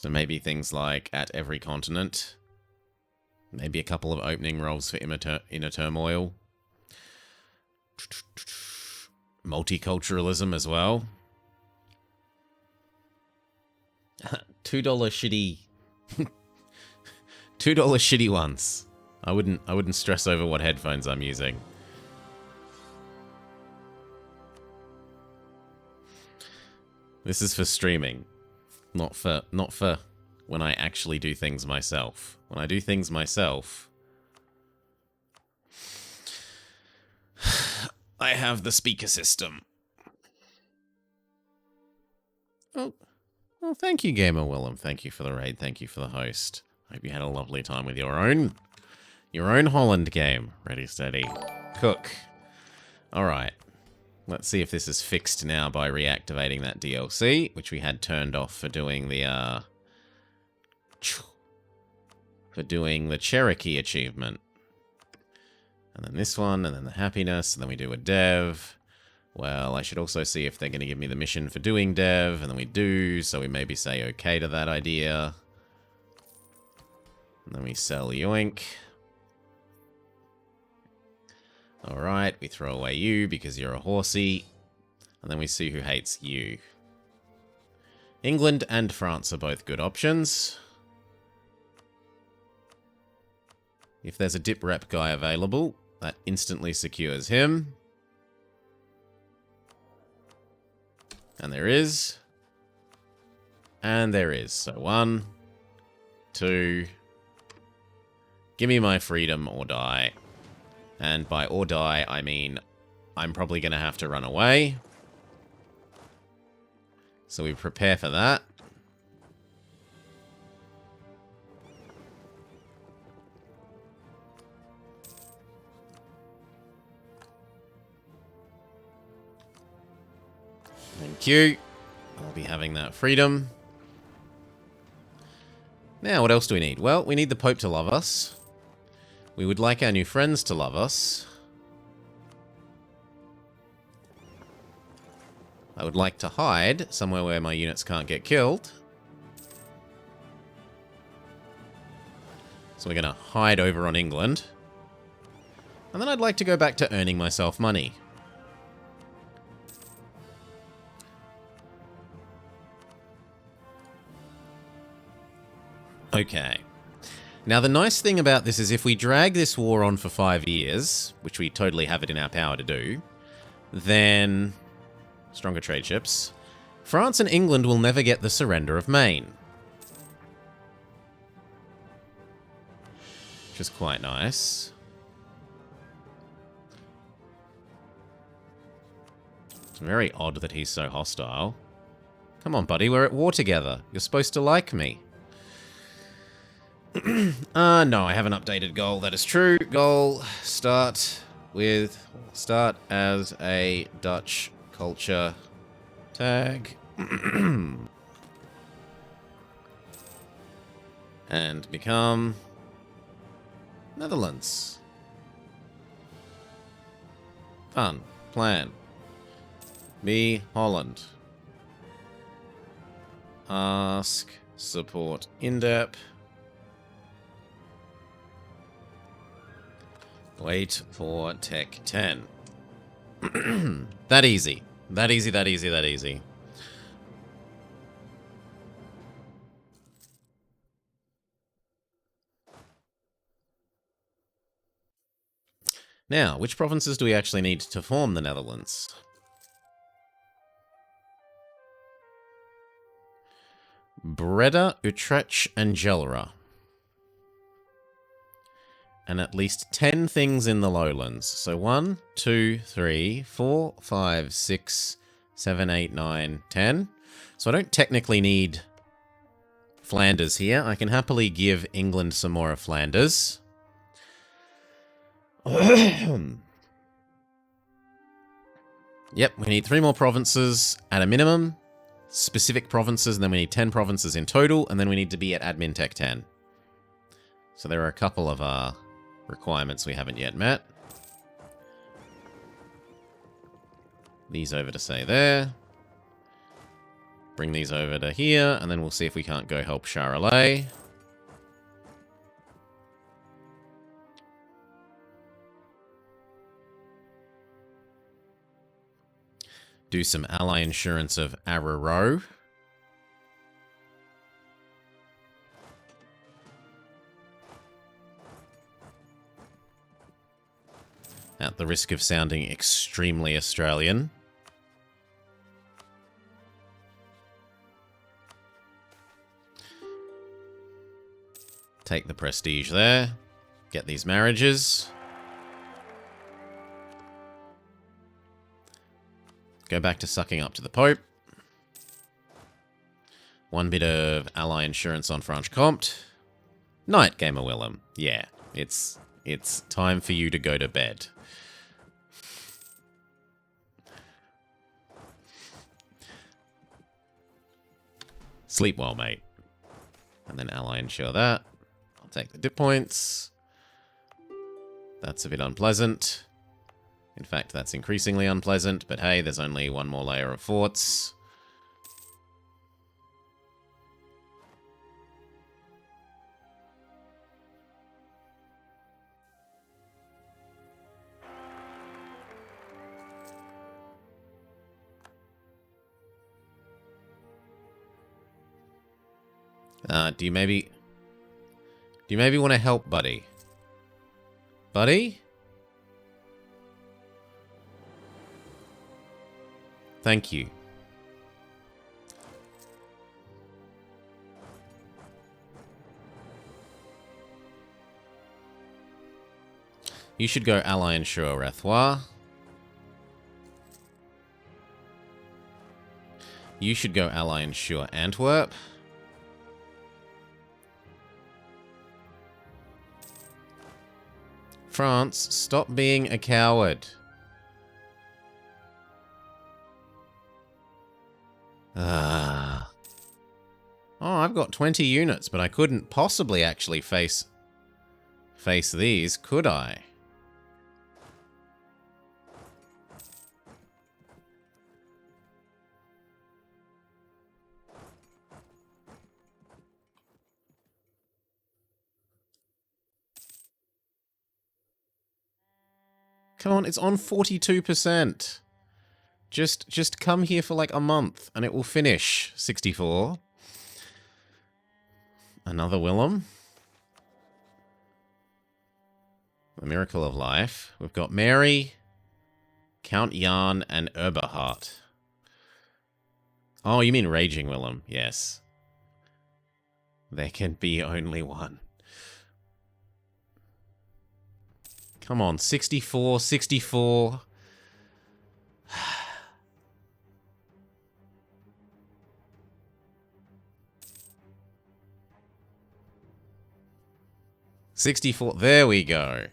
So maybe things like at every continent. Maybe a couple of opening rolls for inner turmoil. Multiculturalism as well. $2 shitty... $2 shitty ones. I wouldn't stress over what headphones I'm using. This is for streaming. Not for when I actually do things myself. When I do things myself, I have the speaker system. Oh, well, thank you, Gamer Willem. Thank you for the raid. Thank you for the host. Hope you had a lovely time with your own Holland game. Ready, steady, cook. All right. Let's see if this is fixed now by reactivating that DLC, which we had turned off for doing the Cherokee achievement. And then this one, and then the happiness, and then we do a dev. Well, I should also see if they're going to give me the mission for doing dev, and then we do, so we maybe say okay to that idea. And then we sell yoink. Alright, we throw away you because you're a horsey. And then we see who hates you. England and France are both good options. If there's a dip rep guy available, that instantly secures him. And there is. And there is. So 1, 2. Give me my freedom or die. And by or die, I mean I'm probably going to have to run away. So we prepare for that. Thank you. I'll be having that freedom. Now, what else do we need? Well, we need the Pope to love us. We would like our new friends to love us. I would like to hide somewhere where my units can't get killed. So we're going to hide over on England. And then I'd like to go back to earning myself money. Okay. Now, the nice thing about this is if we drag this war on for 5 years, which we totally have it in our power to do, then stronger trade ships, France and England will never get the surrender of Maine. Which is quite nice. It's very odd that he's so hostile. Come on, buddy, we're at war together. You're supposed to like me. No, I haven't updated goal. That is true. Goal, start as a Dutch culture tag. And become Netherlands. Fun. Plan. Be Holland. Ask. Support INDEP. Wait for Tech 10. That easy. That easy, that easy, that easy. Now, which provinces do we actually need to form the Netherlands? Breda, Utrecht, and Gelre. And at least 10 things in the lowlands. So 1, 2, 3, 4, 5, 6, 7, 8, 9, 10. So I don't technically need Flanders here. I can happily give England some more of Flanders. Yep, we need 3 more provinces at a minimum. Specific provinces, and then we need 10 provinces in total, and then we need to be at Admin Tech 10. So there are a couple of requirements we haven't yet met. These over to say there. Bring these over to here, and then we'll see if we can't go help Charolais. Do some ally insurance of Araro. At the risk of sounding extremely Australian. Take the prestige there. Get these marriages. Go back to sucking up to the Pope. One bit of ally insurance on Franche-Comté. Night, Gamer Willem. Yeah, it's time for you to go to bed. Sleep well, mate. And then ally insure that. I'll take the dip points. That's a bit unpleasant. In fact, that's increasingly unpleasant, but hey, there's only one more layer of forts. Do you maybe want to help, buddy? Buddy? Thank you. You should go ally insure Rathlois. You should go ally insure Antwerp. France, stop being a coward. Oh, I've got 20 units, but I couldn't possibly actually face these, could I? Come on, it's on 42%. Just come here for like a month and it will finish. 64. Another Willem. The Miracle of Life. We've got Mary, Count Jan, and Eberhard. Oh, you mean Raging Willem? Yes. There can be only one. Come on, 64, 64. $64. There we go.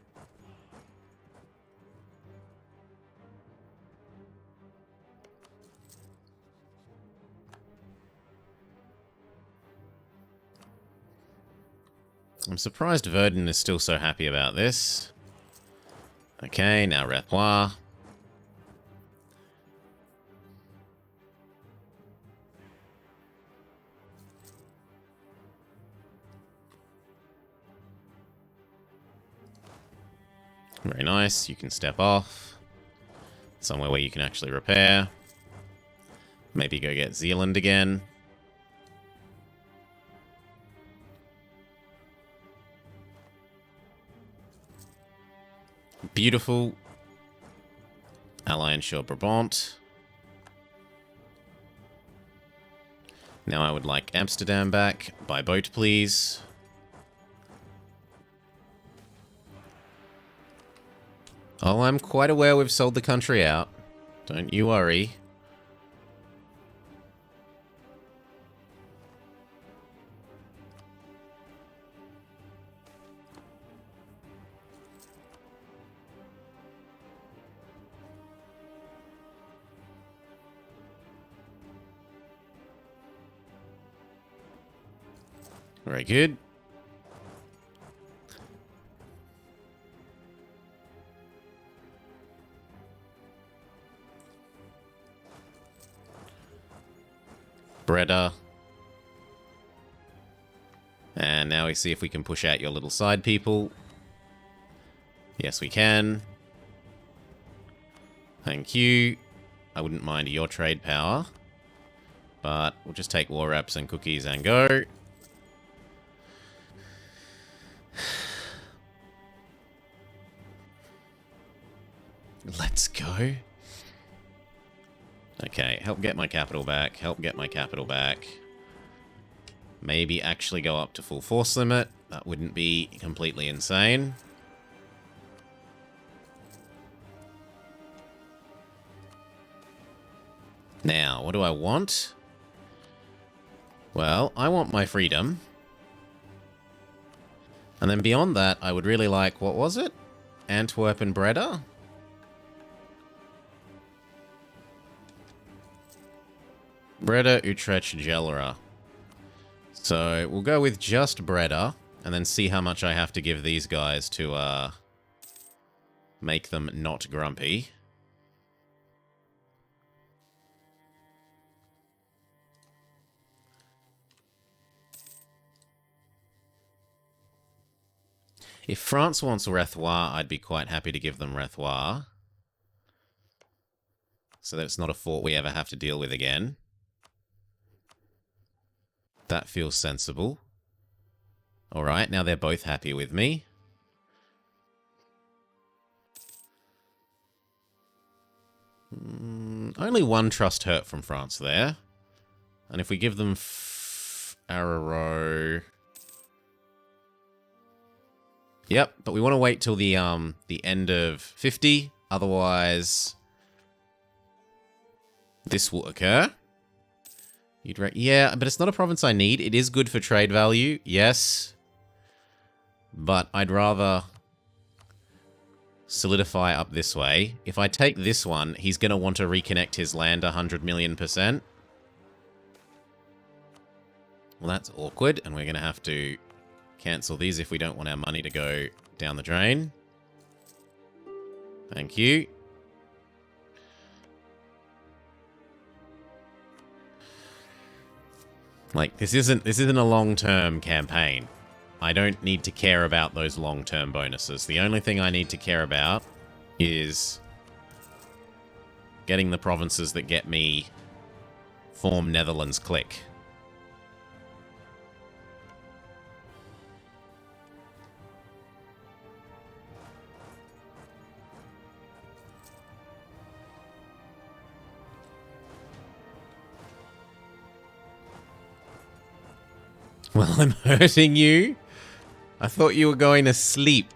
I'm surprised Verdun is still so happy about this. Okay, now Rathlois. Very nice. You can step off. Somewhere where you can actually repair. Maybe go get Zealand again. Beautiful. Ally insure Brabant. Now I would like Amsterdam back. By boat, please. Oh, I'm quite aware we've sold the country out. Don't you worry. Very good. Breda. And now we see if we can push out your little side people. Yes, we can. Thank you. I wouldn't mind your trade power. But we'll just take war reps and cookies and go. Let's go. Okay, help get my capital back. Help get my capital back. Maybe actually go up to full force limit. That wouldn't be completely insane. Now, what do I want? Well, I want my freedom. And then beyond that, I would really like, what was it? Antwerp and Breda? Breda, Utrecht, Gelera. So we'll go with just Breda, and then see how much I have to give these guys to make them not grumpy. If France wants Rethoir, I'd be quite happy to give them Rethoir. So that it's not a fort we ever have to deal with again. That feels sensible. Alright, now they're both happy with me. Only one trust hurt from France there. And if we give them Araro... Yep, but we want to wait till the end of 50. Otherwise, this will occur. Yeah, but it's not a province I need. It is good for trade value, yes. But I'd rather solidify up this way. If I take this one, he's going to want to reconnect his land 100 million%. Well, that's awkward, and we're going to have to cancel these if we don't want our money to go down the drain. Thank you. Like, this isn't a long-term campaign. I don't need to care about those long-term bonuses. The only thing I need to care about is getting the provinces that get me Form Netherlands click. Well, I'm hurting you. I thought you were going to sleep.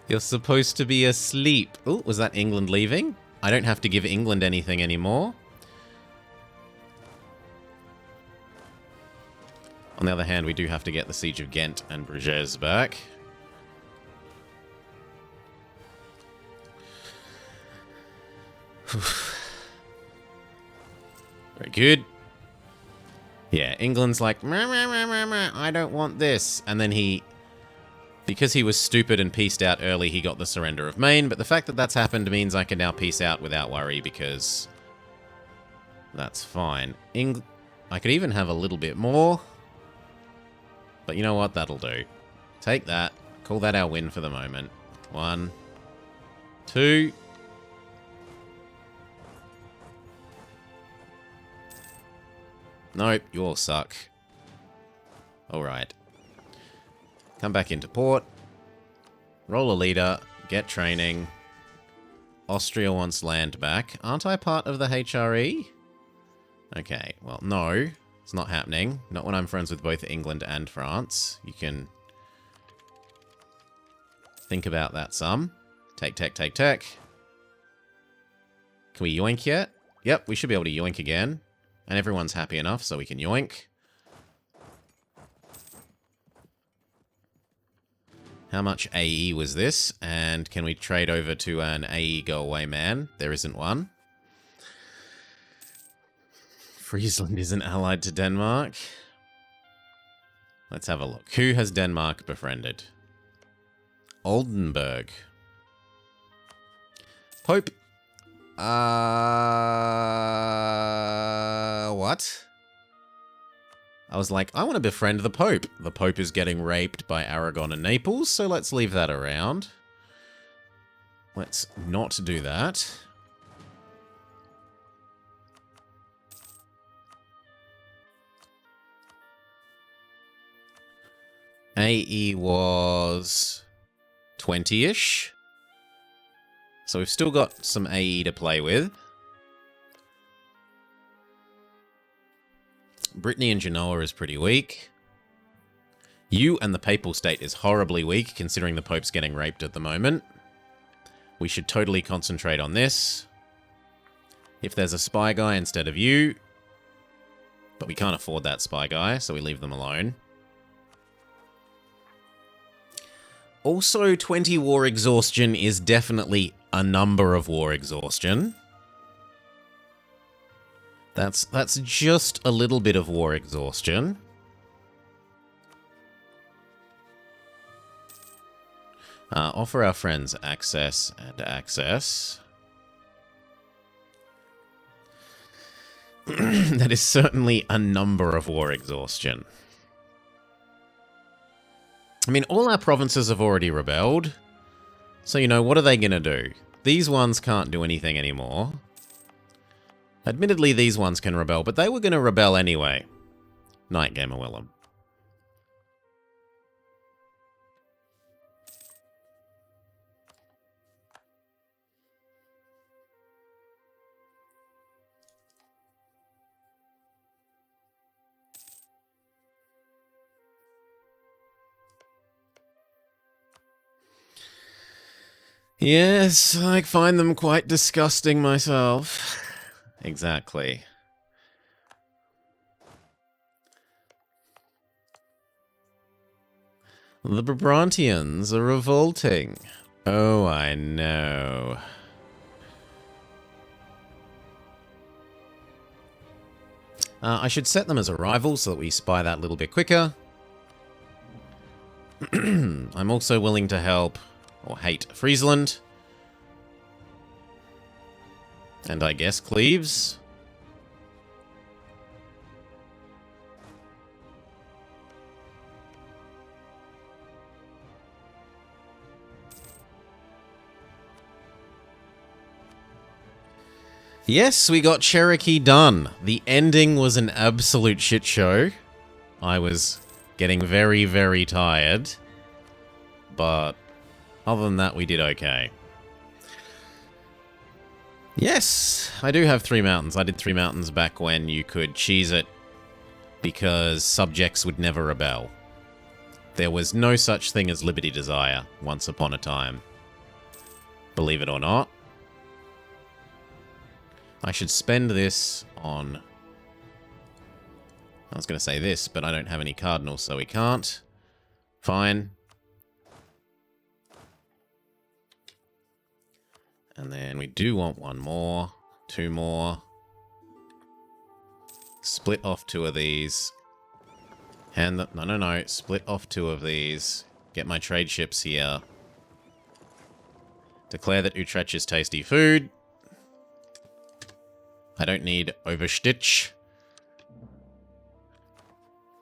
You're supposed to be asleep. Oh, was that England leaving? I don't have to give England anything anymore. On the other hand, we do have to get the Siege of Ghent and Bruges back. Very good. Yeah, England's like, meh, meh, meh, meh, meh, I don't want this. And then because he was stupid and peaced out early, he got the surrender of Maine. But the fact that that's happened means I can now peace out without worry, because that's fine. I could even have a little bit more. But you know what? That'll do. Take that. Call that our win for the moment. 1, 2... Nope, you all suck. Alright. Come back into port. Roll a leader. Get training. Austria wants land back. Aren't I part of the HRE? Okay, well, no. It's not happening. Not when I'm friends with both England and France. You can think about that some. Take. Can we yoink yet? Yep, we should be able to yoink again. And everyone's happy enough, so we can yoink. How much AE was this? And can we trade over to an AE go-away man? There isn't one. Friesland isn't allied to Denmark. Let's have a look. Who has Denmark befriended? Oldenburg. Pope. What? I was like, I want to befriend the Pope. The Pope is getting raped by Aragon and Naples, so let's leave that around. Let's not do that. AE was 20-ish. So we've still got some AE to play with. Brittany and Genoa is pretty weak. You and the Papal State is horribly weak, considering the Pope's getting raped at the moment. We should totally concentrate on this. If there's a spy guy instead of you. But we can't afford that spy guy, so we leave them alone. Also, 20 war exhaustion is definitely a number of war exhaustion. That's just a little bit of war exhaustion. Offer our friends access and access. That is certainly a number of war exhaustion. I mean, all our provinces have already rebelled. So, you know, what are they going to do? These ones can't do anything anymore. Admittedly, these ones can rebel, but they were going to rebel anyway. Night, Gamer Willem. Yes, I find them quite disgusting myself. Exactly. The Brabrantians are revolting. Oh, I know. I should set them as a rival so that we spy that little bit quicker. I'm also willing to help, or hate, Friesland. And I guess Cleves. Yes, we got Cherokee done. The ending was an absolute shit show. I was getting very, very tired. But other than that, we did okay. Yes, I do have 3 mountains. I did 3 mountains back when you could cheese it because subjects would never rebel. There was no such thing as Liberty Desire once upon a time. Believe it or not. I should spend this on... I was going to say this, but I don't have any cardinals, so we can't. Fine. And then we do want 1 more, 2 more. Split off 2 of these. Hand the... No. Split off 2 of these. Get my trade ships here. Declare that Utrecht is tasty food. I don't need Overstitch.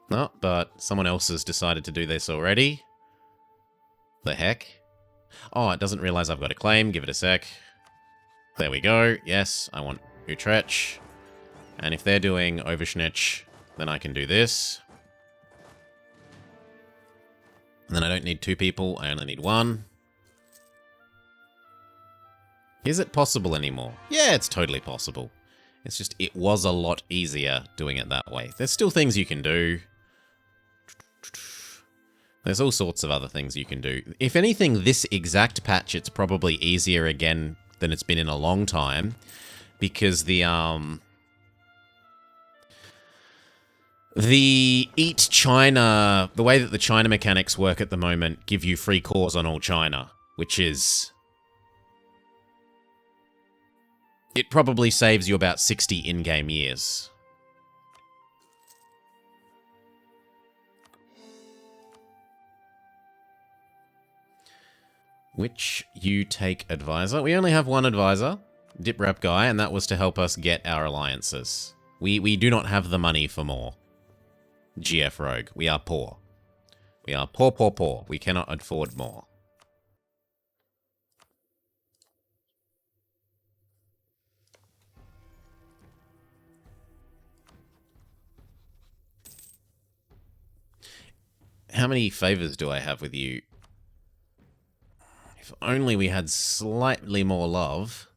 No, but someone else has decided to do this already. The heck? Oh, it doesn't realize I've got a claim. Give it a sec. There we go. Yes, I want Utrecht. And if they're doing Overschnitch, then I can do this. And then I don't need 2 people. I only need 1. Is it possible anymore? Yeah, it's totally possible. It's just, it was a lot easier doing it that way. There's still things you can do. There's all sorts of other things you can do. If anything, this exact patch, it's probably easier again than it's been in a long time. Because the Eat China, the way that the China mechanics work at the moment, give you free cores on all China. Which is... It probably saves you about 60 in-game years. Which you take advisor. We only have 1 advisor, Dip Rep guy, and that was to help us get our alliances. We do not have the money for more. GF Rogue. We are poor. We are poor, poor, poor. We cannot afford more. How many favors do I have with you? If only we had slightly more love,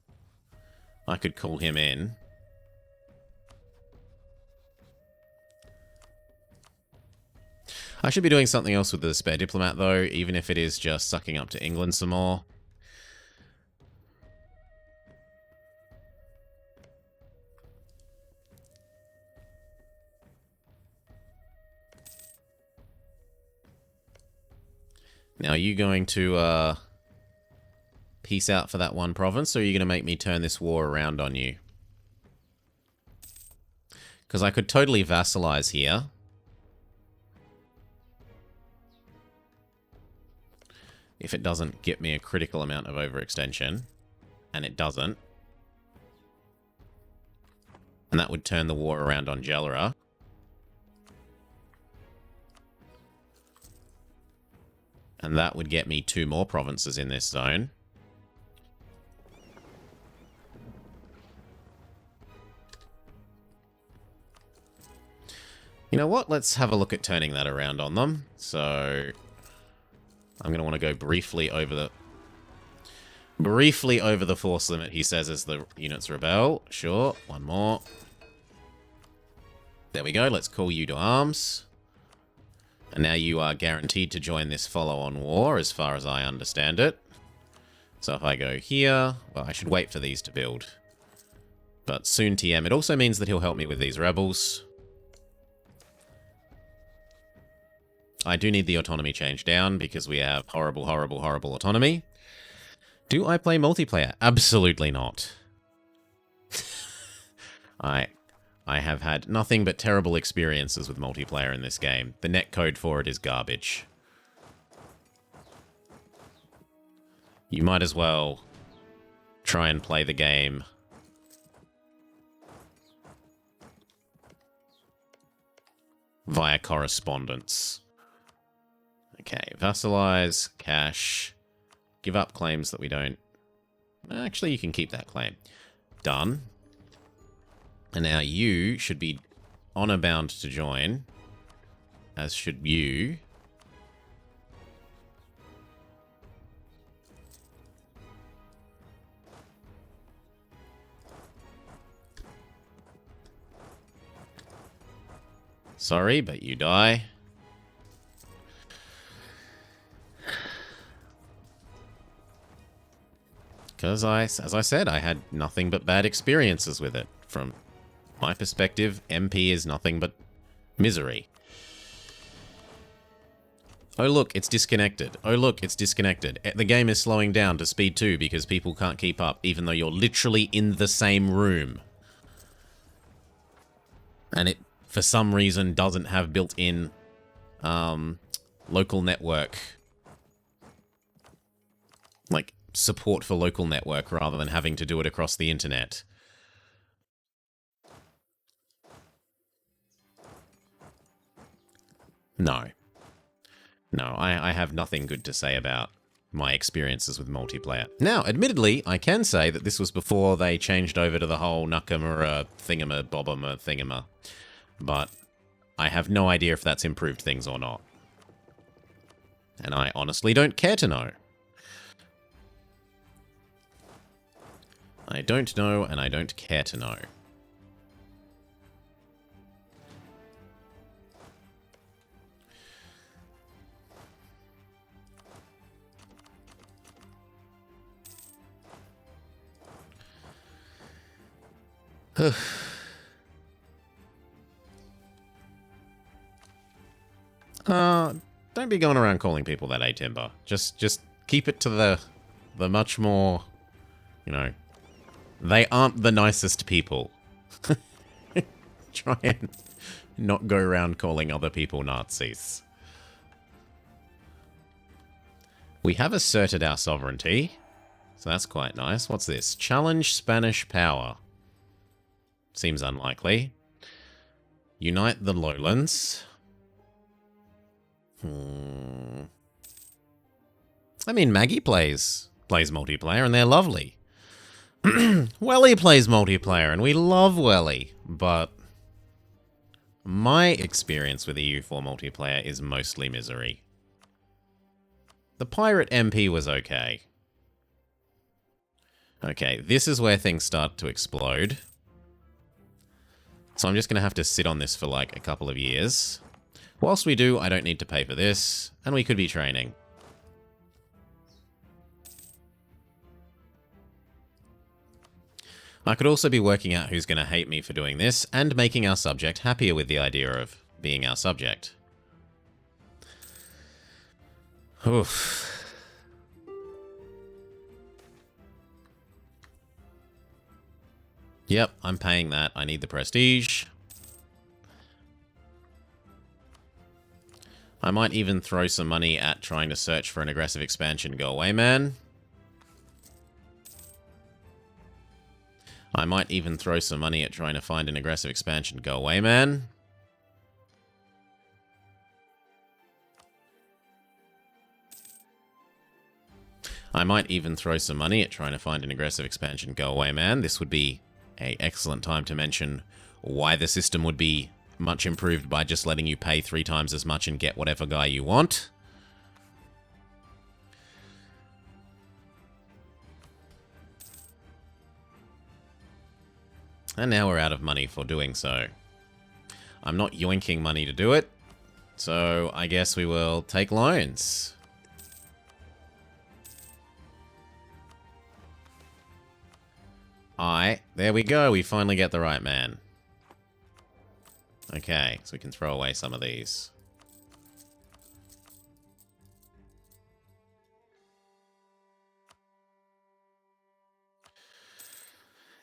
I could call him in. I should be doing something else with the spare diplomat, though, even if it is just sucking up to England some more. Now, are you going to peace out for that one province, or are you going to make me turn this war around on you? Because I could totally vassalize here. If it doesn't get me a critical amount of overextension. And it doesn't. And that would turn the war around on Gelera. And that would get me 2 more provinces in this zone. You know what? Let's have a look at turning that around on them. So I'm going to want to go briefly over the force limit, he says, as the units rebel. Sure, one more. There we go. Let's call you to arms. And now you are guaranteed to join this follow-on war, as far as I understand it. So if I go here, well, I should wait for these to build. But soon TM. It also means that he'll help me with these rebels. I do need the autonomy change down because we have horrible, horrible, horrible autonomy. Do I play multiplayer? Absolutely not. I have had nothing but terrible experiences with multiplayer in this game. The netcode for it is garbage. You might as well try and play the game via correspondence. Okay, vassalize, cash, give up claims that we don't... Actually, you can keep that claim. Done. And now you should be honor bound to join, as should you. Sorry, but you die. Because as I said, I had nothing but bad experiences with it. From my perspective, MP is nothing but misery. Oh look, it's disconnected. Oh look, it's disconnected. The game is slowing down to speed 2 because people can't keep up, even though you're literally in the same room. And it, for some reason, doesn't have built-in local network. Like, support for local network rather than having to do it across the internet. No. No, I have nothing good to say about my experiences with multiplayer. Now, admittedly, I can say that this was before they changed over to the whole Nukamura thingama bobama thingama. But I have no idea if that's improved things or not. And I honestly don't care to know. I don't know, and I don't care to know. Don't be going around calling people that, A-Timber. Just keep it to the much more, you know, they aren't the nicest people. Try and not go around calling other people Nazis. We have asserted our sovereignty, so that's quite nice. What's this? Challenge Spanish power. Seems unlikely. Unite the lowlands. I mean, Maggie plays multiplayer, and they're lovely. Welly plays multiplayer, and we love Welly, but my experience with EU4 multiplayer is mostly misery. The Pirate MP was okay. Okay, this is where things start to explode. So I'm just going to have to sit on this for like a couple of years. Whilst we do, I don't need to pay for this, and we could be training. I could also be working out who's going to hate me for doing this, and making our subject happier with the idea of being our subject. Oof. Yep, I'm paying that. I need the prestige. I might even throw some money at trying to search for an aggressive expansion. Go away, man. I might even throw some money at trying to find an aggressive expansion. Go away, man. I might even throw some money at trying to find an aggressive expansion. Go away, man. This would be an excellent time to mention why the system would be much improved by just letting you pay 3 times as much and get whatever guy you want. And now we're out of money for doing so. I'm not yoinking money to do it, so I guess we will take loans. There we go, we finally get the right man. Okay, so we can throw away some of these.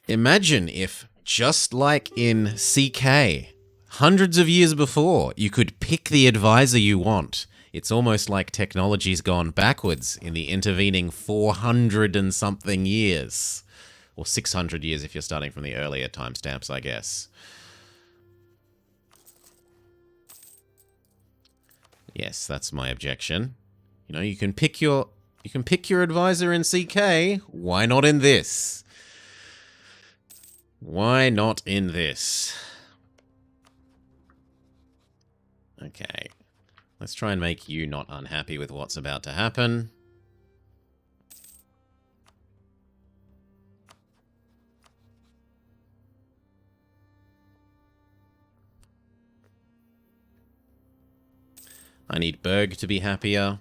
Imagine if, just like in CK, hundreds of years before, you could pick the advisor you want. It's almost like technology's gone backwards in the intervening 400 and something years. Or 600 years if you're starting from the earlier timestamps, I guess. Yes, that's my objection. You know, you can pick your advisor in CK. Why not in this? Why not in this? Okay. Let's try and make you not unhappy with what's about to happen. I need Berg to be happier.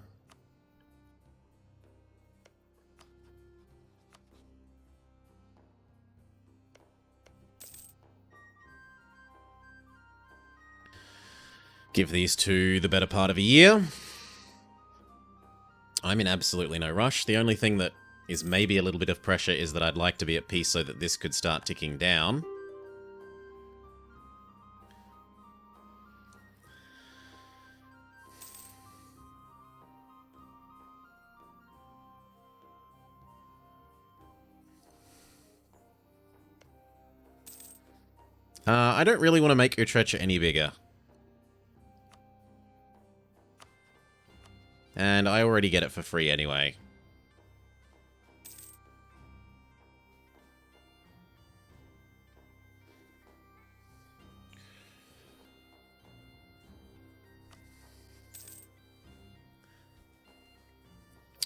Give these two the better part of a year. I'm in absolutely no rush. The only thing that is maybe a little bit of pressure is that I'd like to be at peace so that this could start ticking down. I don't really want to make Utrecht any bigger. And I already get it for free anyway.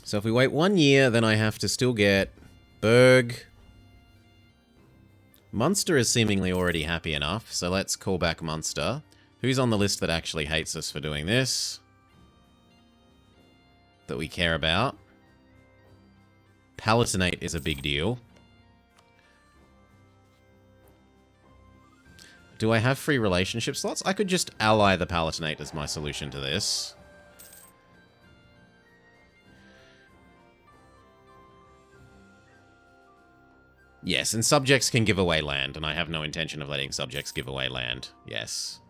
So if we wait 1 year, then I have to still get Berg. Munster is seemingly already happy enough, so let's call back Munster. Who's on the list that actually hates us for doing this? That we care about. Palatinate is a big deal. Do I have free relationship slots? I could just ally the Palatinate as my solution to this. Yes, and subjects can give away land, and I have no intention of letting subjects give away land. Yes.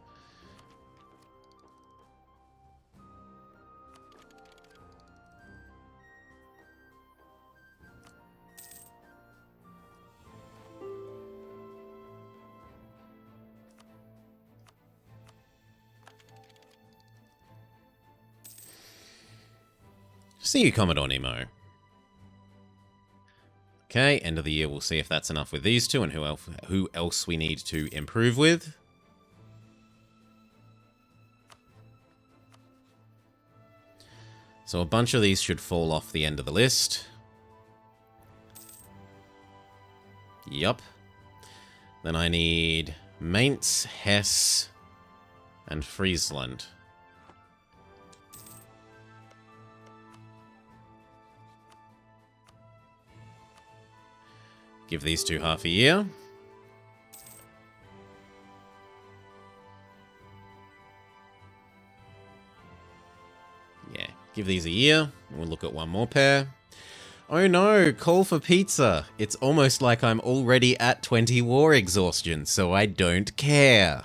See you, Commodore Nemo. Okay, end of the year, we'll see if that's enough with these two and who else we need to improve with. So a bunch of these should fall off the end of the list. Yup. Then I need Mainz, Hesse, and Friesland. Give these two half a year. Yeah, give these a year. We'll look at one more pair. Oh no, call for pizza. It's almost like I'm already at 20 war exhaustion, so I don't care.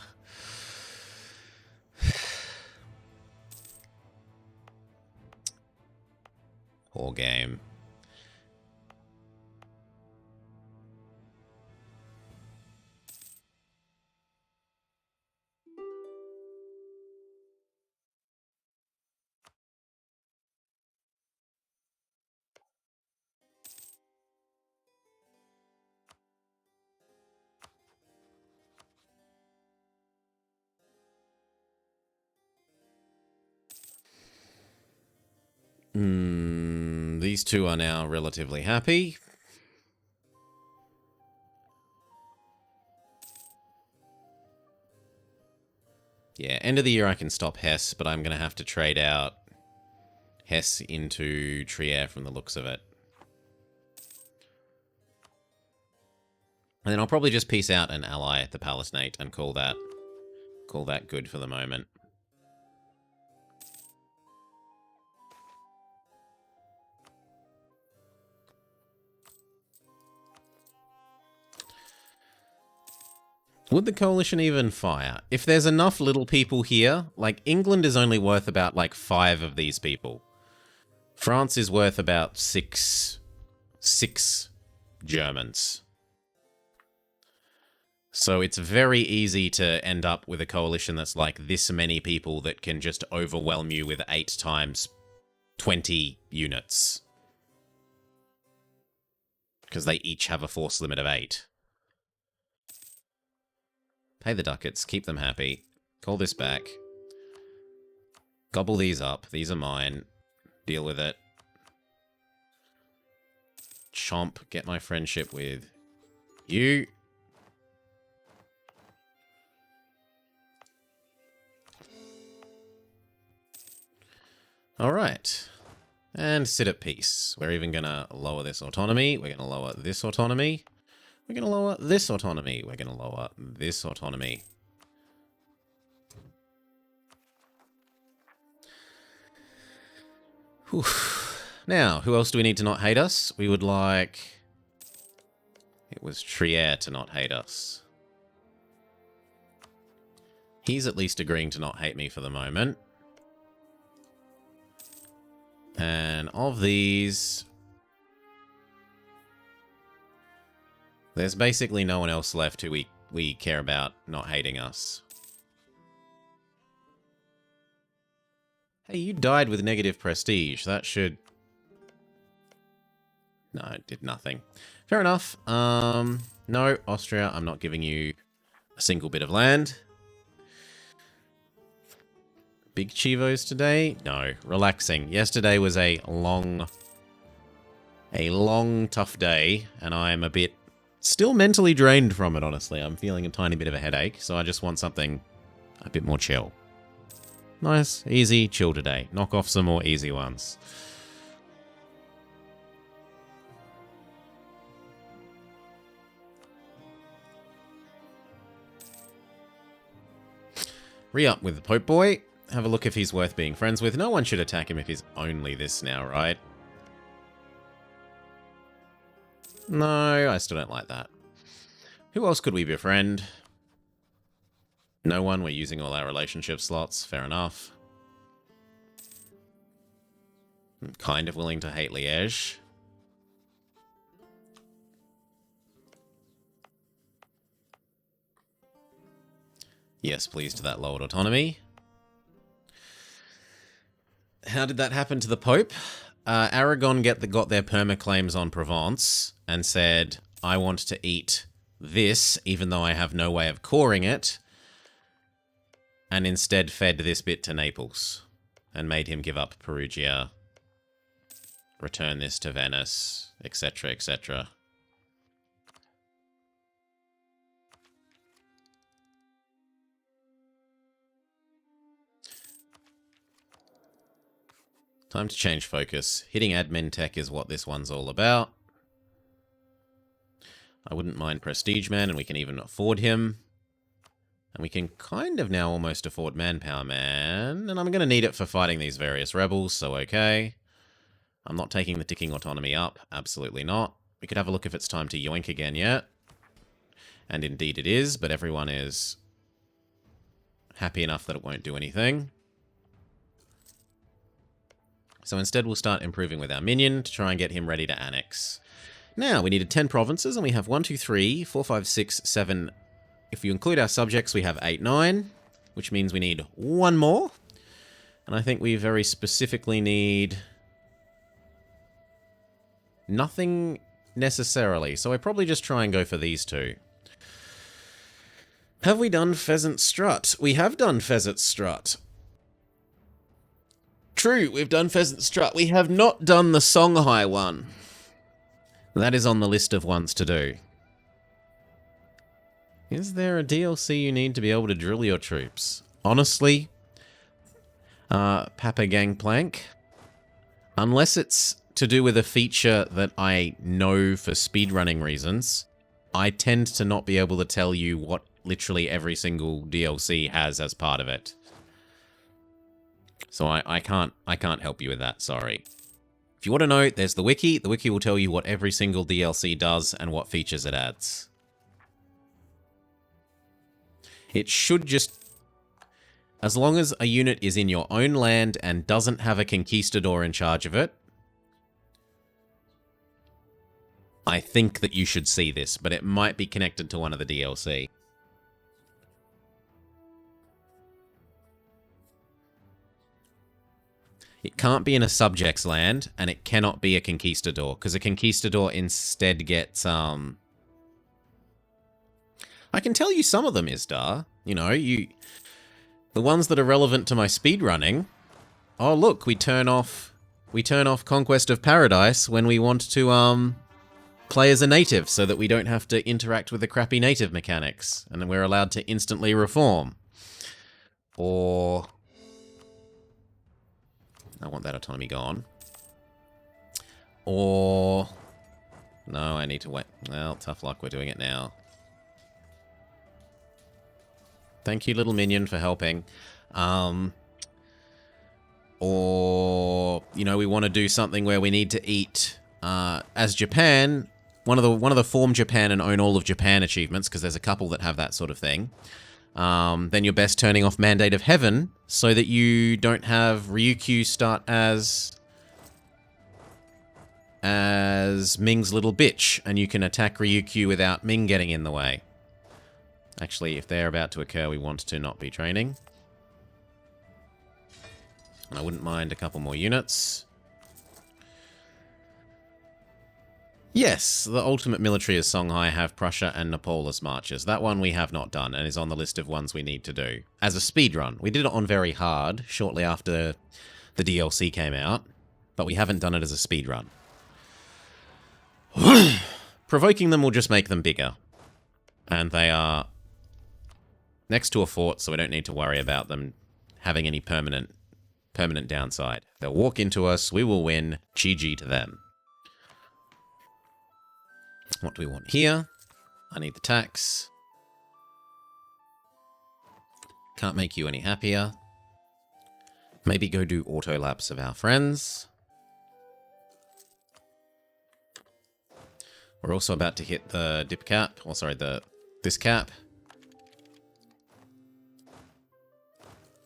Poor game. These two are now relatively happy. Yeah, end of the year I can stop Hesse, but I'm going to have to trade out Hesse into Trier from the looks of it. And then I'll probably just piece out an ally at the Palatinate and call that good for the moment. Would the coalition even fire? If there's enough little people here, like England is only worth about like 5 of these people. France is worth about six Germans. So it's very easy to end up with a coalition that's like this many people that can just overwhelm you with 8 times 20 units. Because they each have a force limit of 8. Pay the ducats, keep them happy. Call this back. Gobble these up. These are mine. Deal with it. Chomp, get my friendship with you. Alright. And sit at peace. We're even going to lower this autonomy. We're going to lower this autonomy. We're going to lower this autonomy. We're going to lower this autonomy. Whew. Now, who else do we need to not hate us? We would like... It was Trier to not hate us. He's at least agreeing to not hate me for the moment. And of these... There's basically no one else left who we care about not hating us. Hey, you died with negative prestige. That should... No, it did nothing. Fair enough. No, Austria, I'm not giving you a single bit of land. Big Chivos today? No, relaxing. Yesterday was a long, tough day, and I'm a bit... Still mentally drained from it, honestly. I'm feeling a tiny bit of a headache, so I just want something a bit more chill. Nice, easy, chill today. Knock off some more easy ones. Re-up with the Pope Boy. Have a look if he's worth being friends with. No one should attack him if he's only this now, right? No, I still don't like that. Who else could we befriend? No one. We're using all our relationship slots. Fair enough. I'm kind of willing to hate Liège. Yes, please, to that lowered autonomy. How did that happen to the Pope? Aragon got their permaclaims on Provence and said, I want to eat this, even though I have no way of coring it, and instead fed this bit to Naples and made him give up Perugia, return this to Venice, etc., etc. Time to change focus. Hitting admin tech is what this one's all about. I wouldn't mind Prestige Man, and we can even afford him. And we can kind of now almost afford Manpower Man, and I'm going to need it for fighting these various rebels, so okay. I'm not taking the ticking autonomy up, absolutely not. We could have a look if it's time to yoink again yet. And indeed it is, but everyone is happy enough that it won't do anything. So instead we'll start improving with our minion to try and get him ready to annex. Now, we needed 10 provinces, and we have 1, 2, 3, 4, 5, 6, 7... If you include our subjects, we have 8, 9, which means we need one more. And I think we very specifically need nothing necessarily, so I probably just try and go for these two. Have we done Pheasant Strut? We have done Pheasant Strut. True, we've done Pheasant Strut. We have not done the Songhai one. That is on the list of ones to do. Is there a DLC you need to be able to drill your troops? Honestly, Papa Gangplank, unless it's to do with a feature that I know for speedrunning reasons, I tend to not be able to tell you what literally every single DLC has as part of it. So I can't help you with that, sorry. If you want to know, there's the wiki. The wiki will tell you what every single DLC does and what features it adds. It should just... As long as a unit is in your own land and doesn't have a conquistador in charge of it, I think that you should see this, but it might be connected to one of the DLC. It can't be in a subject's land, and it cannot be a conquistador, because a conquistador instead gets, I can tell you some of them, Isdar. You know, the ones that are relevant to my speedrunning. Oh, look, we turn off Conquest of Paradise when we want to, play as a native, so that we don't have to interact with the crappy native mechanics, and then we're allowed to instantly reform. Or... I want that autonomy gone. Or... No, I need to wait. Well, tough luck, we're doing it now. Thank you, little minion, for helping. Or, you know, we want to do something where we need to eat, as Japan, one of the Form Japan and Own All of Japan achievements, because there's a couple that have that sort of thing. Then you're best turning off Mandate of Heaven so that you don't have Ryukyu start as Ming's little bitch, and you can attack Ryukyu without Ming getting in the way. Actually, if they're about to occur, we want to not be training. And I wouldn't mind a couple more units. Yes, the ultimate military is Songhai have Prussia and Nepal as marches. That one we have not done and is on the list of ones we need to do. As a speedrun. We did it on very hard shortly after the DLC came out, but we haven't done it as a speedrun. Provoking them will just make them bigger. And they are next to a fort, so we don't need to worry about them having any permanent downside. They'll walk into us, we will win, GG to them. What do we want here? I need the tax. Can't make you any happier. Maybe go do auto laps of our friends. We're also about to hit the dip cap, or sorry, this cap.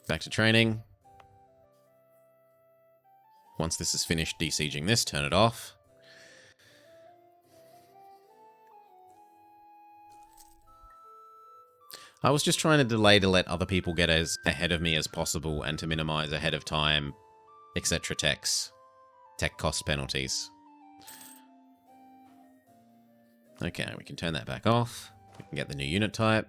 Back to training. Once this is finished desieging this, turn it off. I was just trying to delay to let other people get as ahead of me as possible and to minimize ahead of time, etc. techs. Tech cost penalties. Okay, we can turn that back off. We can get the new unit type.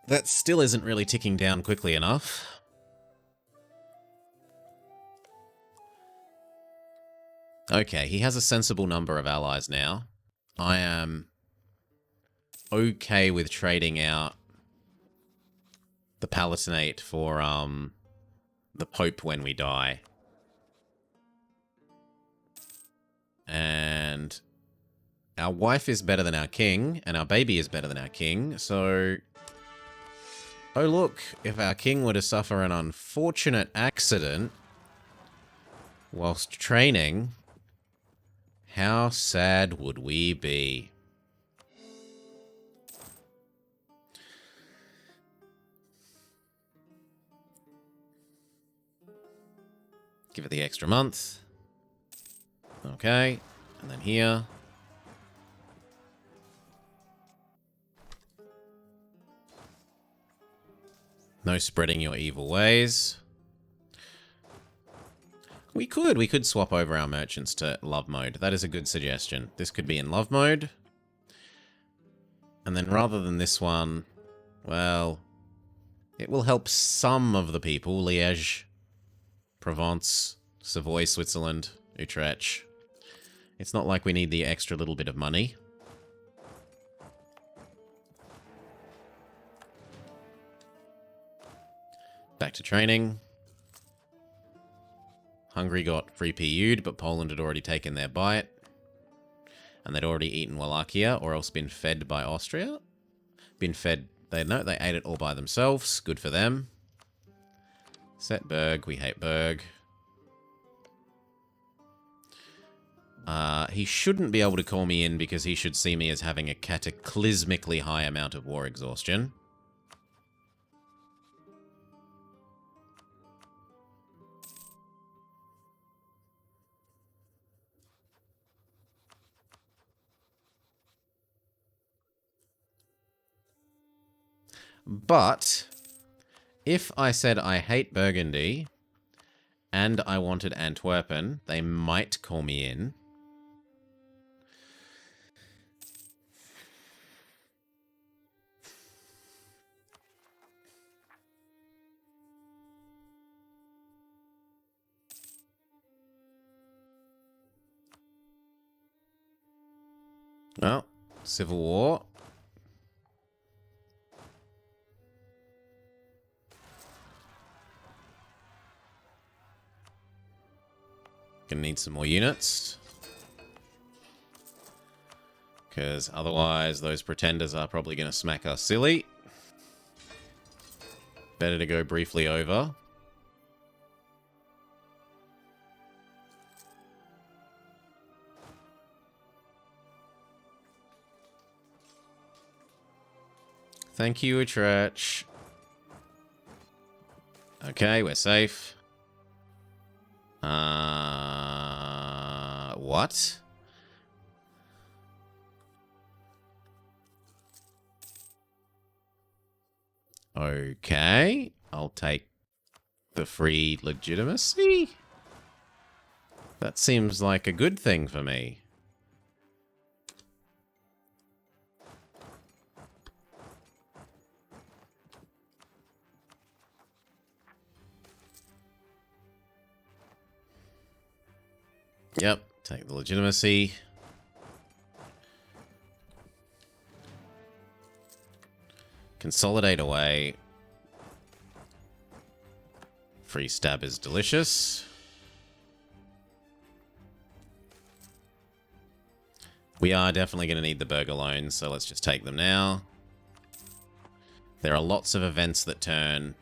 That still isn't really ticking down quickly enough. Okay, he has a sensible number of allies now. I am okay with trading out the Palatinate for the Pope when we die. And our wife is better than our king, and our baby is better than our king, so... Oh look, if our king were to suffer an unfortunate accident whilst training, how sad would we be? Give it the extra month. Okay, and then here. No spreading your evil ways. We could swap over our merchants to love mode. That is a good suggestion. This could be in love mode. And then rather than this one, well, it will help some of the people. Liège, Provence, Savoy, Switzerland, Utrecht. It's not like we need the extra little bit of money. Back to training. Hungary got free PU'd, but Poland had already taken their bite. And they'd already eaten Wallachia, or else been fed by Austria. Been fed... They ate it all by themselves. Good for them. Set Berg. We hate Berg. He shouldn't be able to call me in because he should see me as having a cataclysmically high amount of war exhaustion. But if I said I hate Burgundy and I wanted Antwerpen, they might call me in. Well, civil war. Gonna need some more units. Because otherwise those pretenders are probably gonna smack us silly. Better to go briefly over. Thank you, Utrecht. Okay, we're safe. What? Okay, I'll take the free legitimacy. That seems like a good thing for me. Yep, take the legitimacy. Consolidate away. Free stab is delicious. We are definitely going to need the burger loans, so let's just take them now. There are lots of events that turn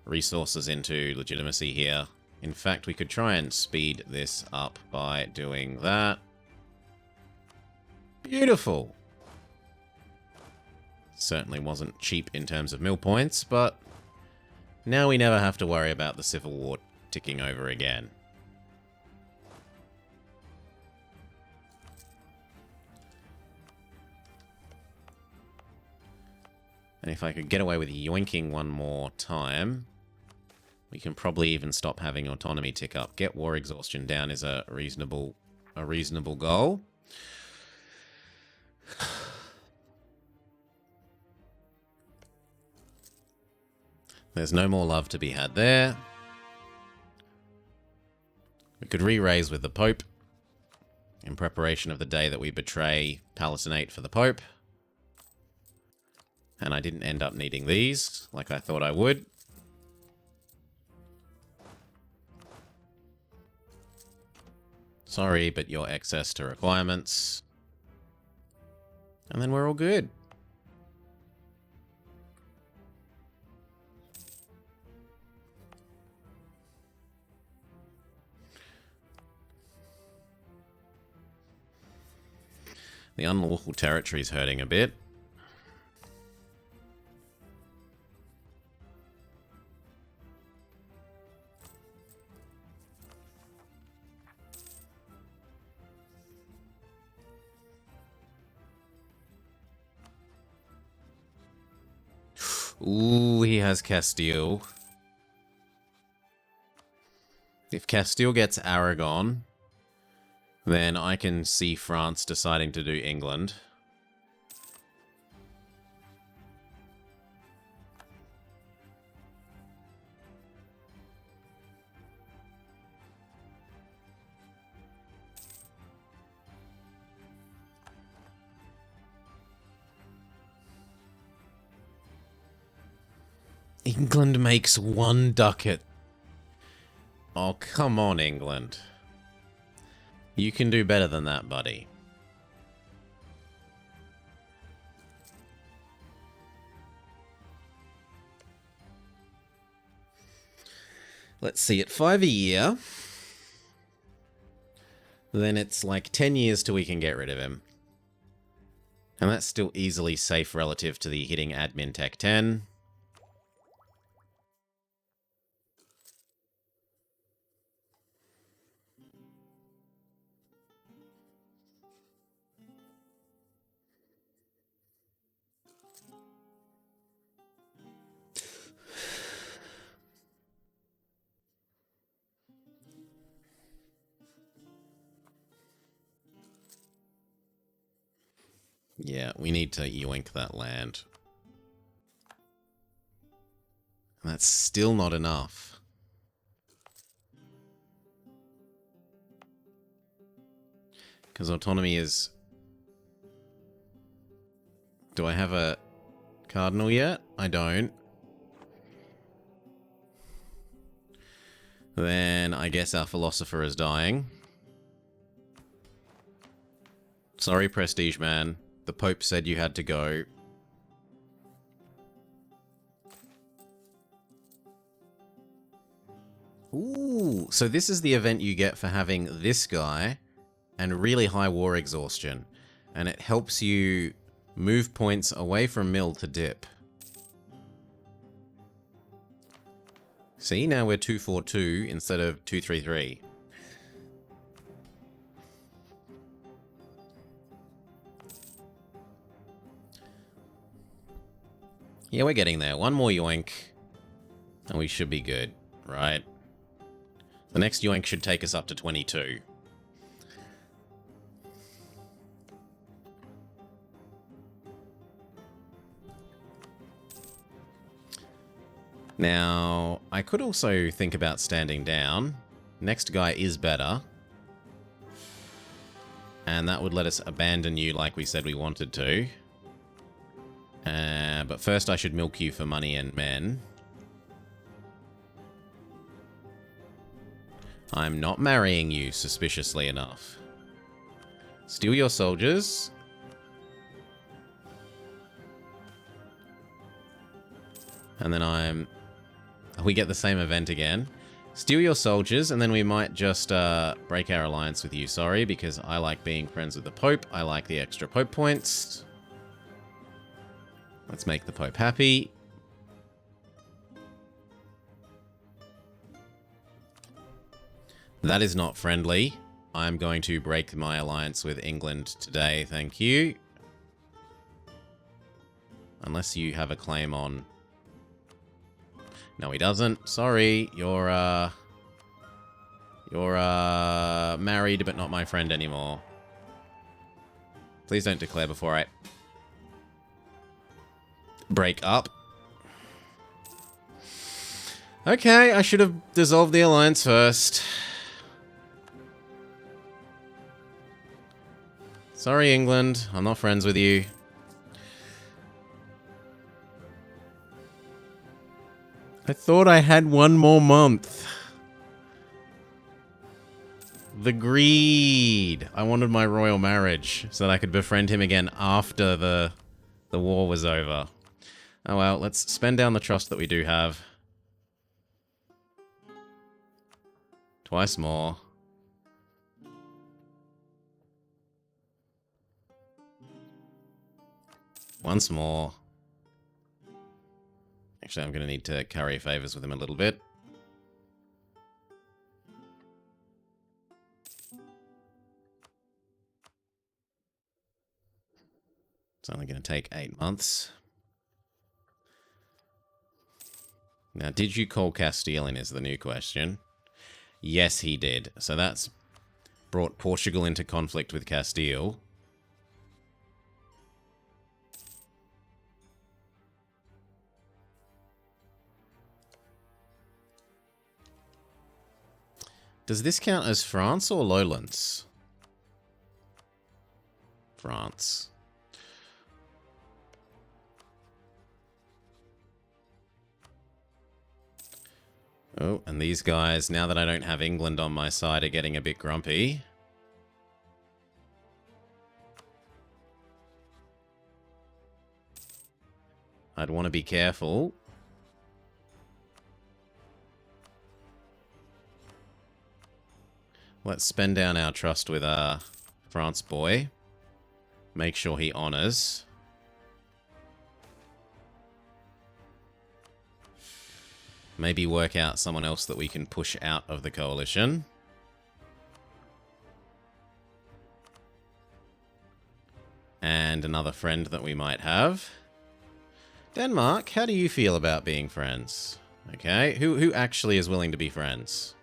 resources into legitimacy here. In fact, we could try and speed this up by doing that. Beautiful. Certainly wasn't cheap in terms of mill points, but now we never have to worry about the Civil War ticking over again. And if I could get away with yoinking one more time, we can probably even stop having autonomy tick up. Get war exhaustion down is a reasonable goal. There's no more love to be had there. We could re-raise with the Pope in preparation of the day that we betray Palatinate for the Pope. And I didn't end up needing these like I thought I would. Sorry, but you're excess to requirements. And then we're all good. The unlawful territory is hurting a bit. Ooh, he has Castile. If Castile gets Aragon, then I can see France deciding to do England. England makes 1 ducat. Oh, come on, England. You can do better than that, buddy. Let's see, at 5 a year, then it's like 10 years till we can get rid of him. And that's still easily safe relative to the hitting admin tech 10. Yeah, we need to yoink that land. And that's still not enough. Because autonomy is... Do I have a cardinal yet? I don't. Then I guess our philosopher is dying. Sorry, Prestige Man. The Pope said you had to go. Ooh, so this is the event you get for having this guy and really high war exhaustion. And it helps you move points away from mill to dip. See, now we're 242 instead of 233. Yeah, we're getting there. 1 more yoink, and we should be good, right? The next yoink should take us up to 22. Now, I could also think about standing down. Next guy is better. And that would let us abandon you like we said we wanted to. But first I should milk you for money and men. I'm not marrying you, suspiciously enough. Steal your soldiers. And then we get the same event again. Steal your soldiers, and then we might just break our alliance with you, sorry, because I like being friends with the Pope. I like the extra Pope points. Let's make the Pope happy. That is not friendly. I'm going to break my alliance with England today, thank you. Unless you have a claim on... No, he doesn't. Sorry, you're married, but not my friend anymore. Please don't declare before I break up. Okay, I should have dissolved the alliance first. Sorry, England. I'm not friends with you. I thought I had one more month. The greed. I wanted my royal marriage so that I could befriend him again after the war was over. Oh well, let's spend down the trust that we do have. Twice more. Once more. Actually, I'm going to need to curry favors with him a little bit. It's only going to take 8 months. Now, did you call Castile in is the new question. Yes, he did. So that's brought Portugal into conflict with Castile. Does this count as France or Lowlands? France. Oh, and these guys, now that I don't have England on my side, are getting a bit grumpy. I'd want to be careful. Let's spend down our trust with our France boy. Make sure he honors. Maybe work out someone else that we can push out of the coalition. And another friend that we might have. Denmark, how do you feel about being friends? Okay, who actually is willing to be friends?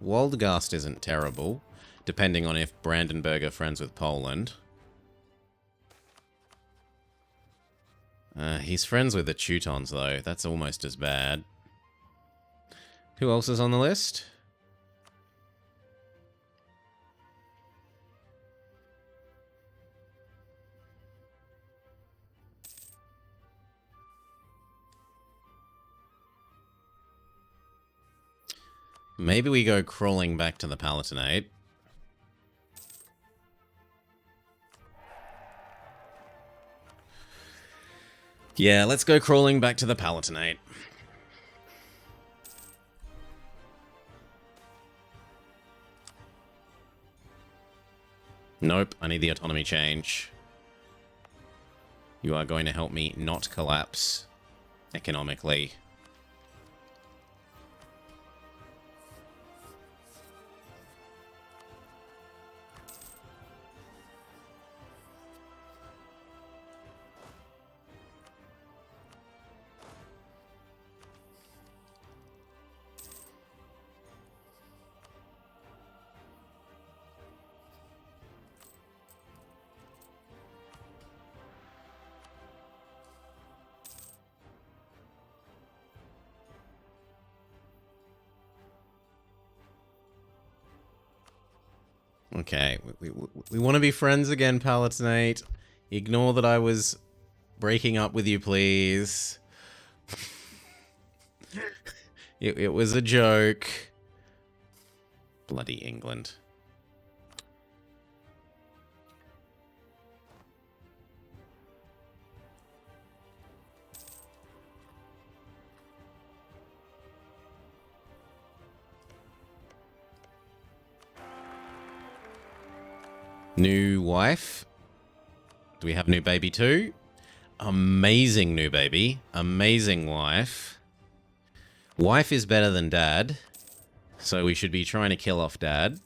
Waldgast isn't terrible, depending on if Brandenburg are friends with Poland. He's friends with the Teutons, though. That's almost as bad. Who else is on the list? Maybe we go crawling back to the Palatinate. Yeah, let's go crawling back to the Palatinate. Nope, I need the autonomy change. You are going to help me not collapse economically. Okay, we want to be friends again, Palatinate. Ignore that I was breaking up with you, please. It was a joke. Bloody England. New wife. Do we have new baby too? Amazing new baby. Amazing wife. Wife is better than dad. So we should be trying to kill off dad.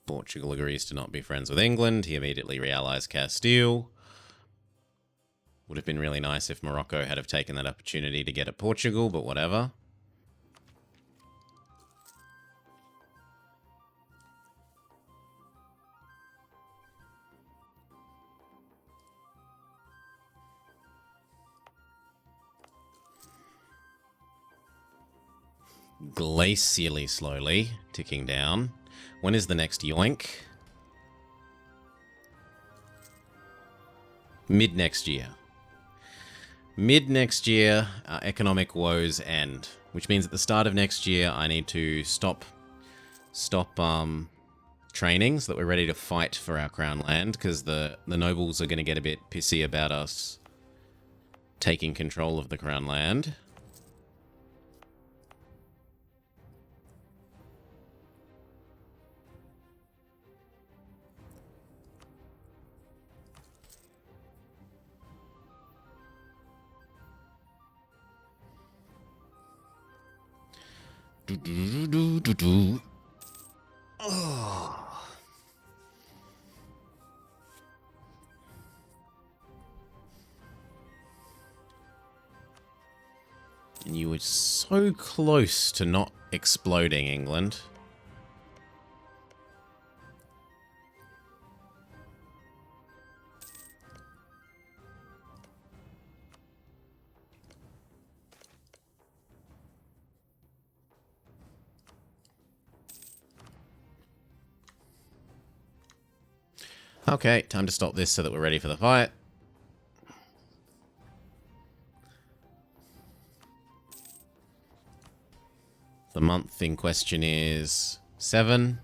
Portugal agrees to not be friends with England. He immediately realised Castile. Would have been really nice if Morocco had have taken that opportunity to get at Portugal, but whatever. Glacially slowly, ticking down. When is the next yoink? Mid next year. Mid next year, economic woes end, which means at the start of next year, I need to stop training so that we're ready to fight for our crown land, because the nobles are going to get a bit pissy about us taking control of the crown land. Oh. And you were so close to not exploding, England. Okay, time to stop this so that we're ready for the fight. The month in question is 7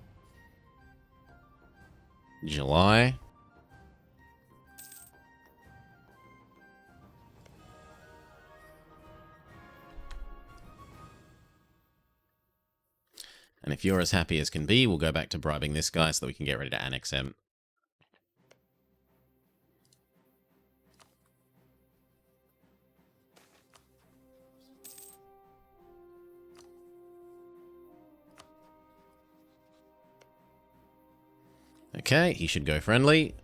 July. And if you're as happy as can be, we'll go back to bribing this guy so that we can get ready to annex him. Okay, he should go friendly.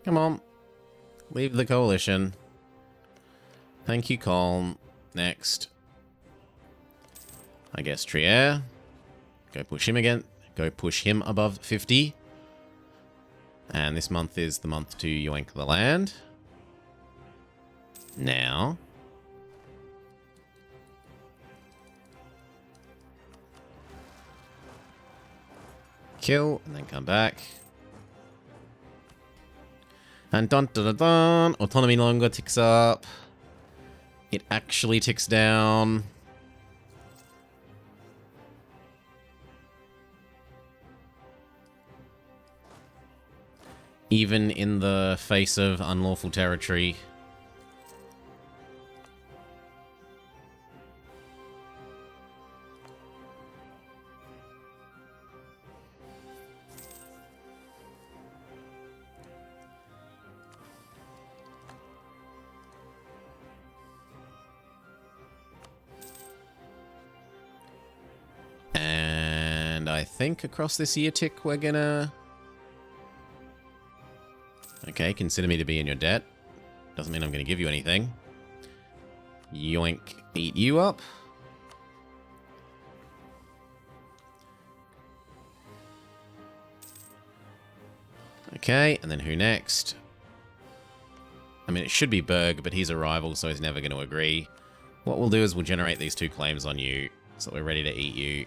Come on. Leave the coalition. Thank you, Colm. Next. I guess Trier. Go push him again. Go push him above 50. And this month is the month to yoink the land. Now. Kill, and then come back. And dun dun dun dun, autonomy no longer ticks up. It actually ticks down. Even in the face of unlawful territory. And I think across this year tick we're gonna... Okay, consider me to be in your debt. Doesn't mean I'm gonna give you anything. Yoink, eat you up. Okay, and then who next? I mean, it should be Berg, but he's a rival, so he's never going to agree. What we'll do is we'll generate these 2 claims on you, so we're ready to eat you.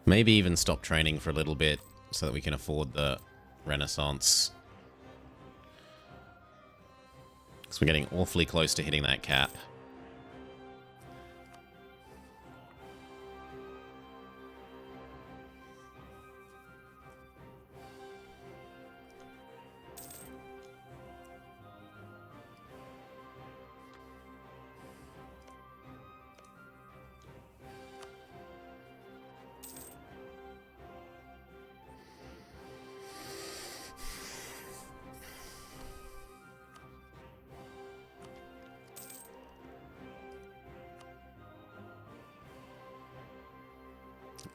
Maybe even stop training for a little bit so that we can afford the Renaissance. Because we're getting awfully close to hitting that cap.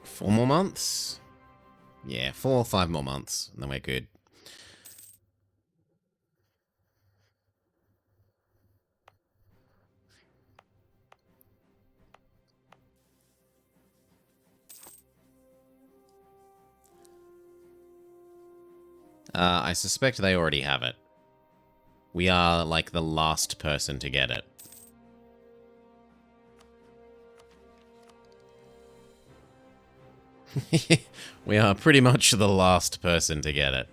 4 more months? Yeah, 4 or 5 more months, and then we're good. I suspect they already have it. We are, like, the last person to get it. We are pretty much the last person to get it.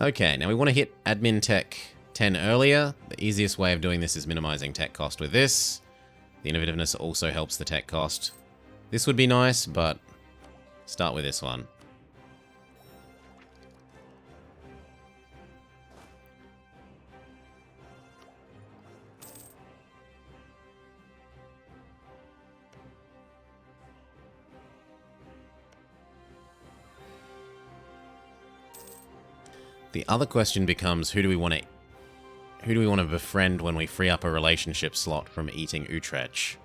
Okay, now we want to hit admin tech 10 earlier. The easiest way of doing this is minimizing tech cost with this. The innovativeness also helps the tech cost. This would be nice, but start with this one. The other question becomes, who do we want to befriend when we free up a relationship slot from eating Utrecht?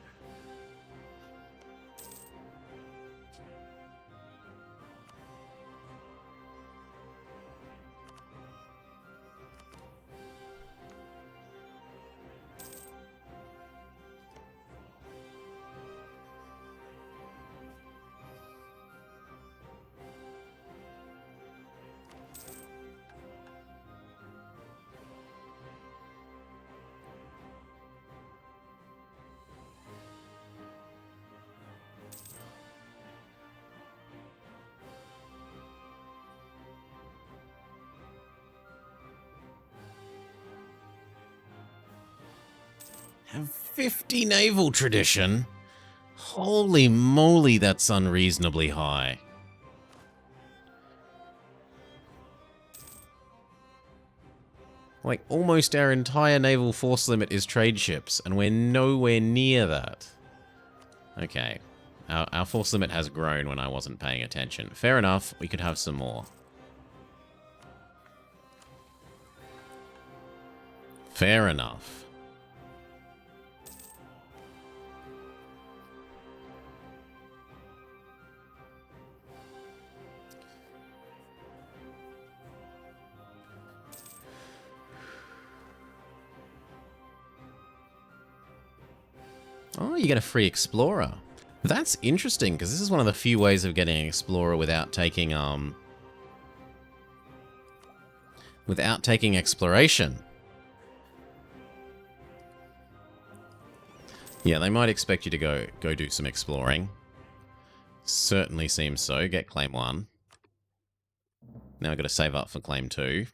Have 50 naval tradition? Holy moly, that's unreasonably high. Like, almost our entire naval force limit is trade ships, and we're nowhere near that. Okay. Our force limit has grown when I wasn't paying attention. Fair enough, we could have some more. Fair enough. Oh, you get a free Explorer. That's interesting, because this is one of the few ways of getting an Explorer without taking exploration. Yeah, they might expect you to go do some exploring. Certainly seems so. Get claim 1. Now I've got to save up for claim 2.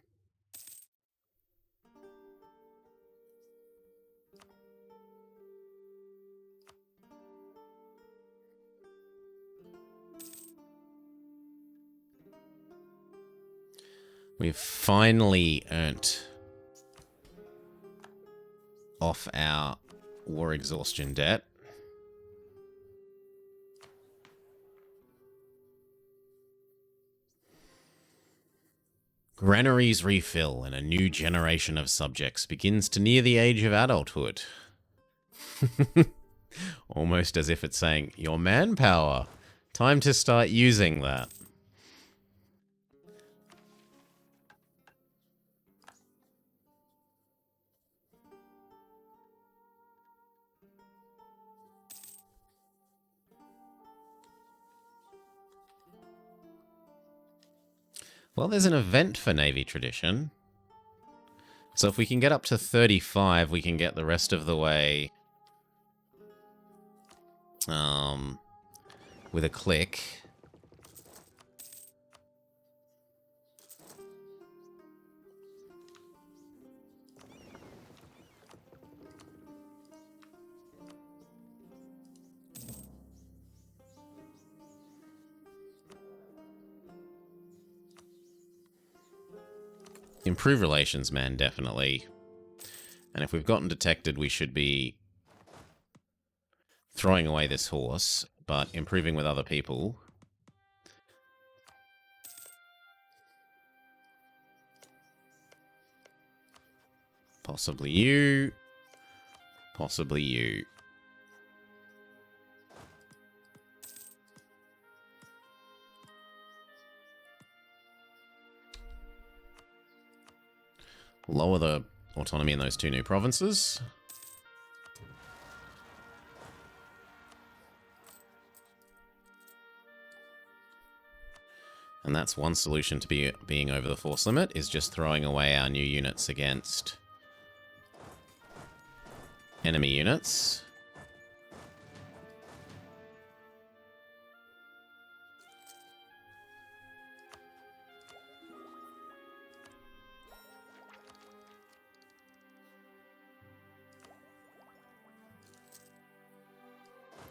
We've finally earned off our war exhaustion debt. Granaries refill and a new generation of subjects begins to near the age of adulthood. Almost as if it's saying, your manpower. Time to start using that. Well, there's an event for Navy tradition. So if we can get up to 35, we can get the rest of the way with a click. Improve relations, man, definitely. And if we've gotten detected, we should be throwing away this horse, but improving with other people. Possibly you. Possibly you. Lower the autonomy in those two new provinces. And that's one solution to being over the force limit, is just throwing away our new units against enemy units.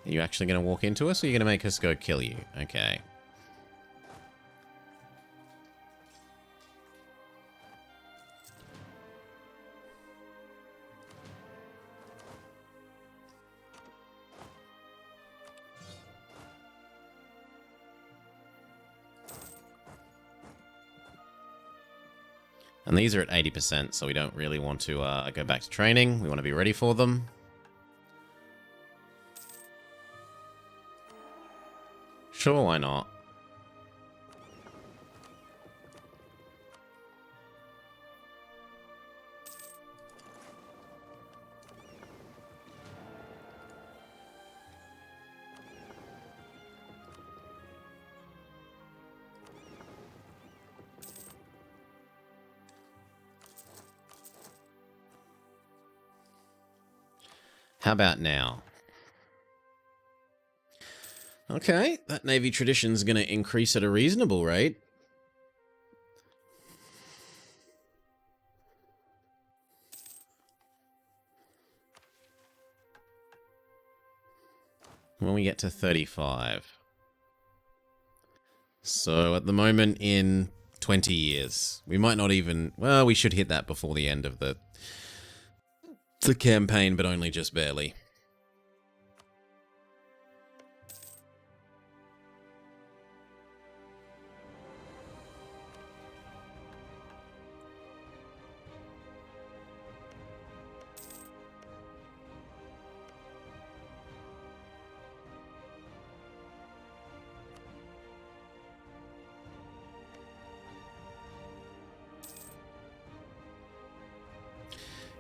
Are you actually going to walk into us, or are you going to make us go kill you? Okay. And these are at 80%, so we don't really want to go back to training. We want to be ready for them. Sure, why not? How about now? Okay, that Navy tradition's going to increase at a reasonable rate. When we get to 35. So at the moment in 20 years. We might not even... Well, we should hit that before the end of the campaign, but only just barely.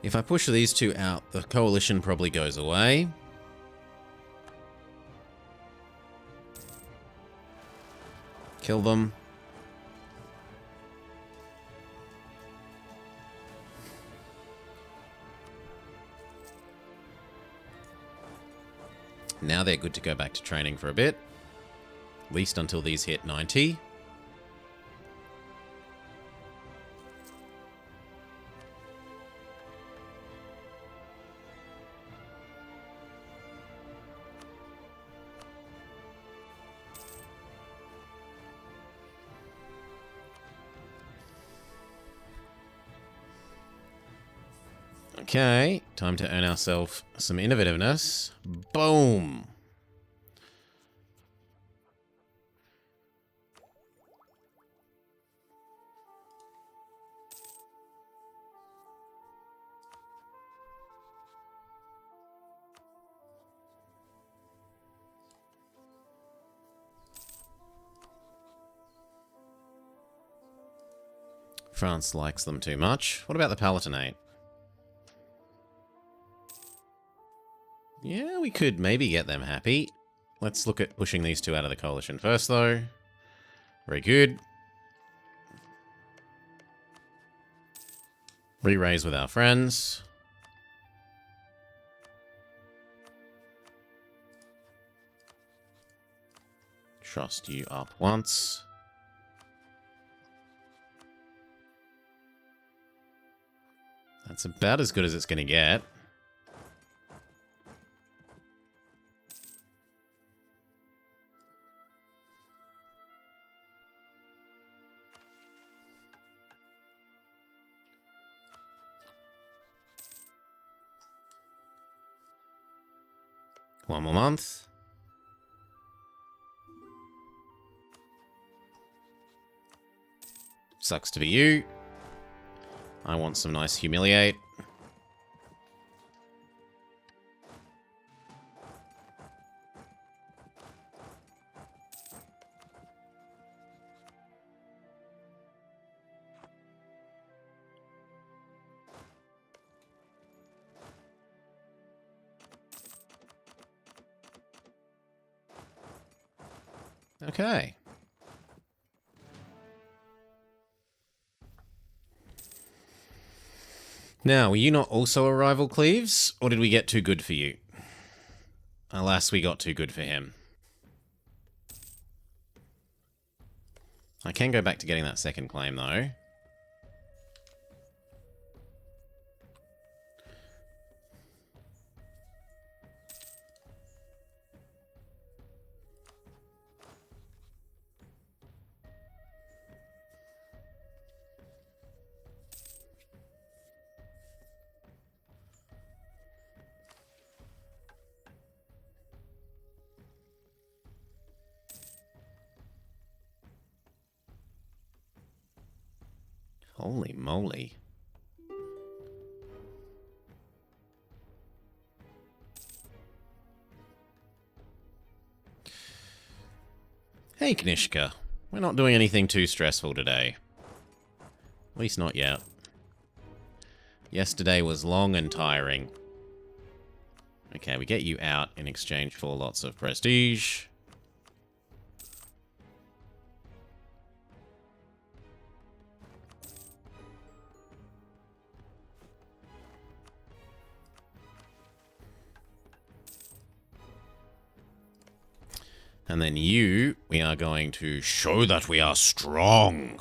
If I push these two out, the coalition probably goes away. Kill them. Now they're good to go back to training for a bit. At least until these hit 90. Okay, time to earn ourselves some innovativeness. Boom! France likes them too much. What about the Palatinate? Yeah, we could maybe get them happy. Let's look at pushing these two out of the coalition first, though. Very good. Re-raise with our friends. Trust you up once. That's about as good as it's going to get. One more month. Sucks to be you. I want some nice humiliate. Okay. Now, were you not also a rival, Cleves? Or did we get too good for you? Alas, we got too good for him. I can go back to getting that second claim, though. Holy moly. Hey, Knishka. We're not doing anything too stressful today. At least not yet. Yesterday was long and tiring. Okay, we get you out in exchange for lots of prestige. And then you, we are going to show that we are strong.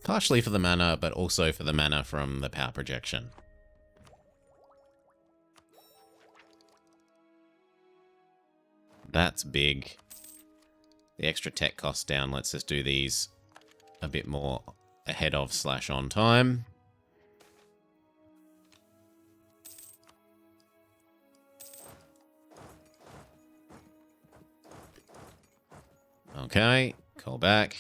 Partially for the mana, but also for the mana from the power projection. That's big. The extra tech cost down lets us do these a bit more ahead of / on time. Okay, call back.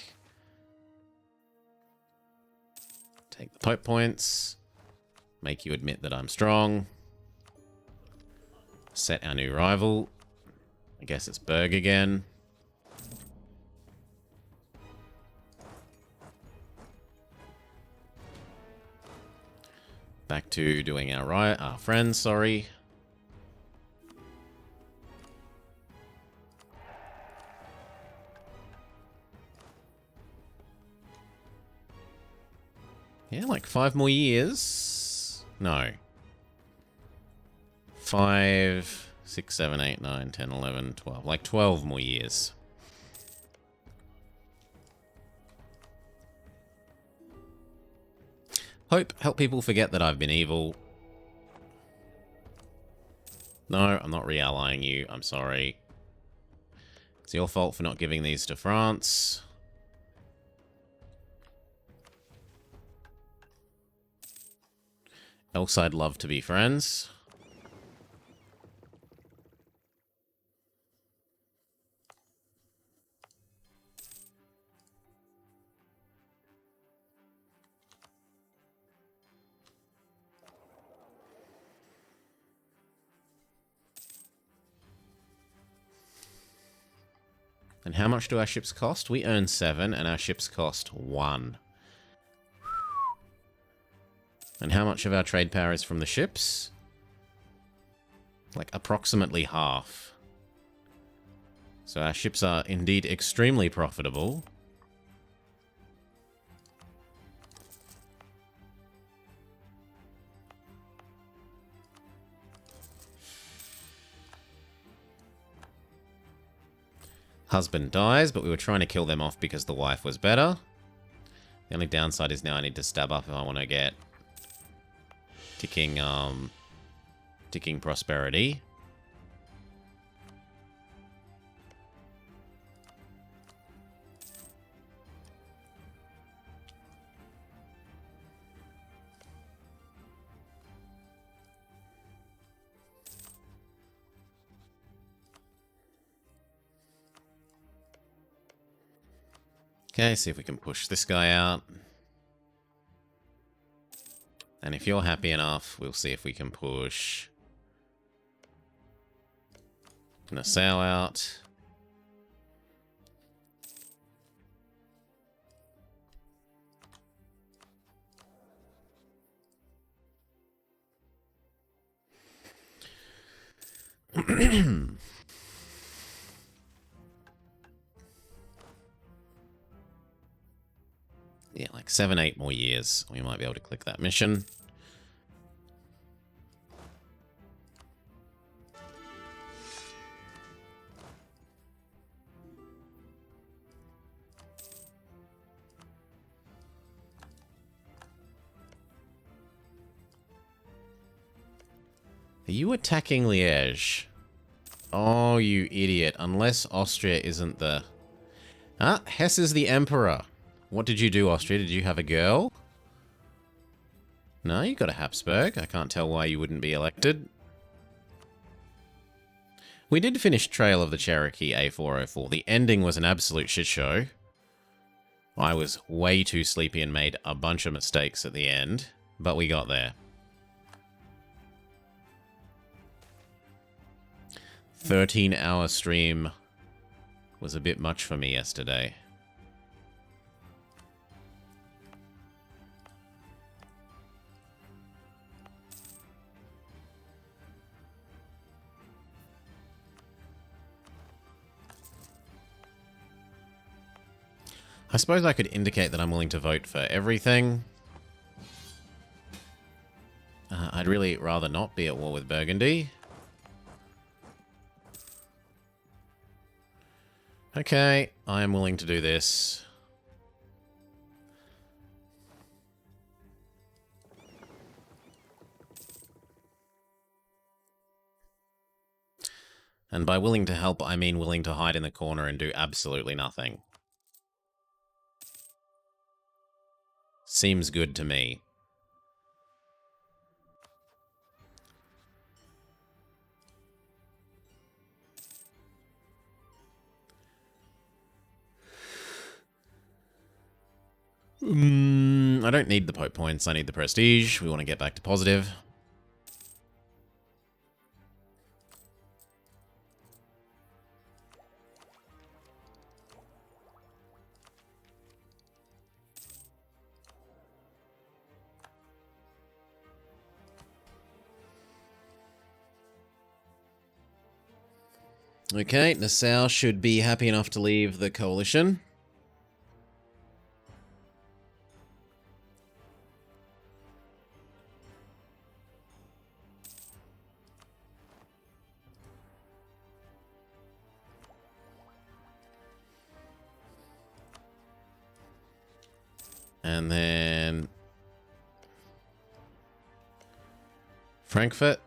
Take the Pope points. Make you admit that I'm strong. Set our new rival. I guess it's Berg again. Back to doing our friends, sorry. Yeah, like 5 more years. No. 5, 6, 7, 8, 9, 10, 11, 12. Like 12 more years. Help people forget that I've been evil. No, I'm not reallying you. I'm sorry. It's your fault for not giving these to France. Else I'd love to be friends. And how much do our ships cost? We earn 7 and our ships cost 1. And how much of our trade power is from the ships? Like approximately half. So our ships are indeed extremely profitable. Husband dies, but we were trying to kill them off because the wife was better. The only downside is now I need to stab up if I want to get ticking prosperity. Okay, see if we can push this guy out. And if you're happy enough, we'll see if we can push Nassau out. Yeah, like 7, 8 more years. We might be able to click that mission. Are you attacking Liège? Oh, you idiot. Unless Austria isn't the... Ah, Hesse is the emperor. What did you do, Austria? Did you have a girl? No, you got a Habsburg. I can't tell why you wouldn't be elected. We did finish Trail of the Cherokee A404. The ending was an absolute shit show. I was way too sleepy and made a bunch of mistakes at the end, but we got there. 13-hour stream was a bit much for me yesterday. I suppose I could indicate that I'm willing to vote for everything. I'd really rather not be at war with Burgundy. Okay, I am willing to do this. And by willing to help, I mean willing to hide in the corner and do absolutely nothing. Seems good to me. I don't need the Pope points, I need the prestige. We want to get back to positive. Okay, Nassau should be happy enough to leave the coalition. And then Frankfurt.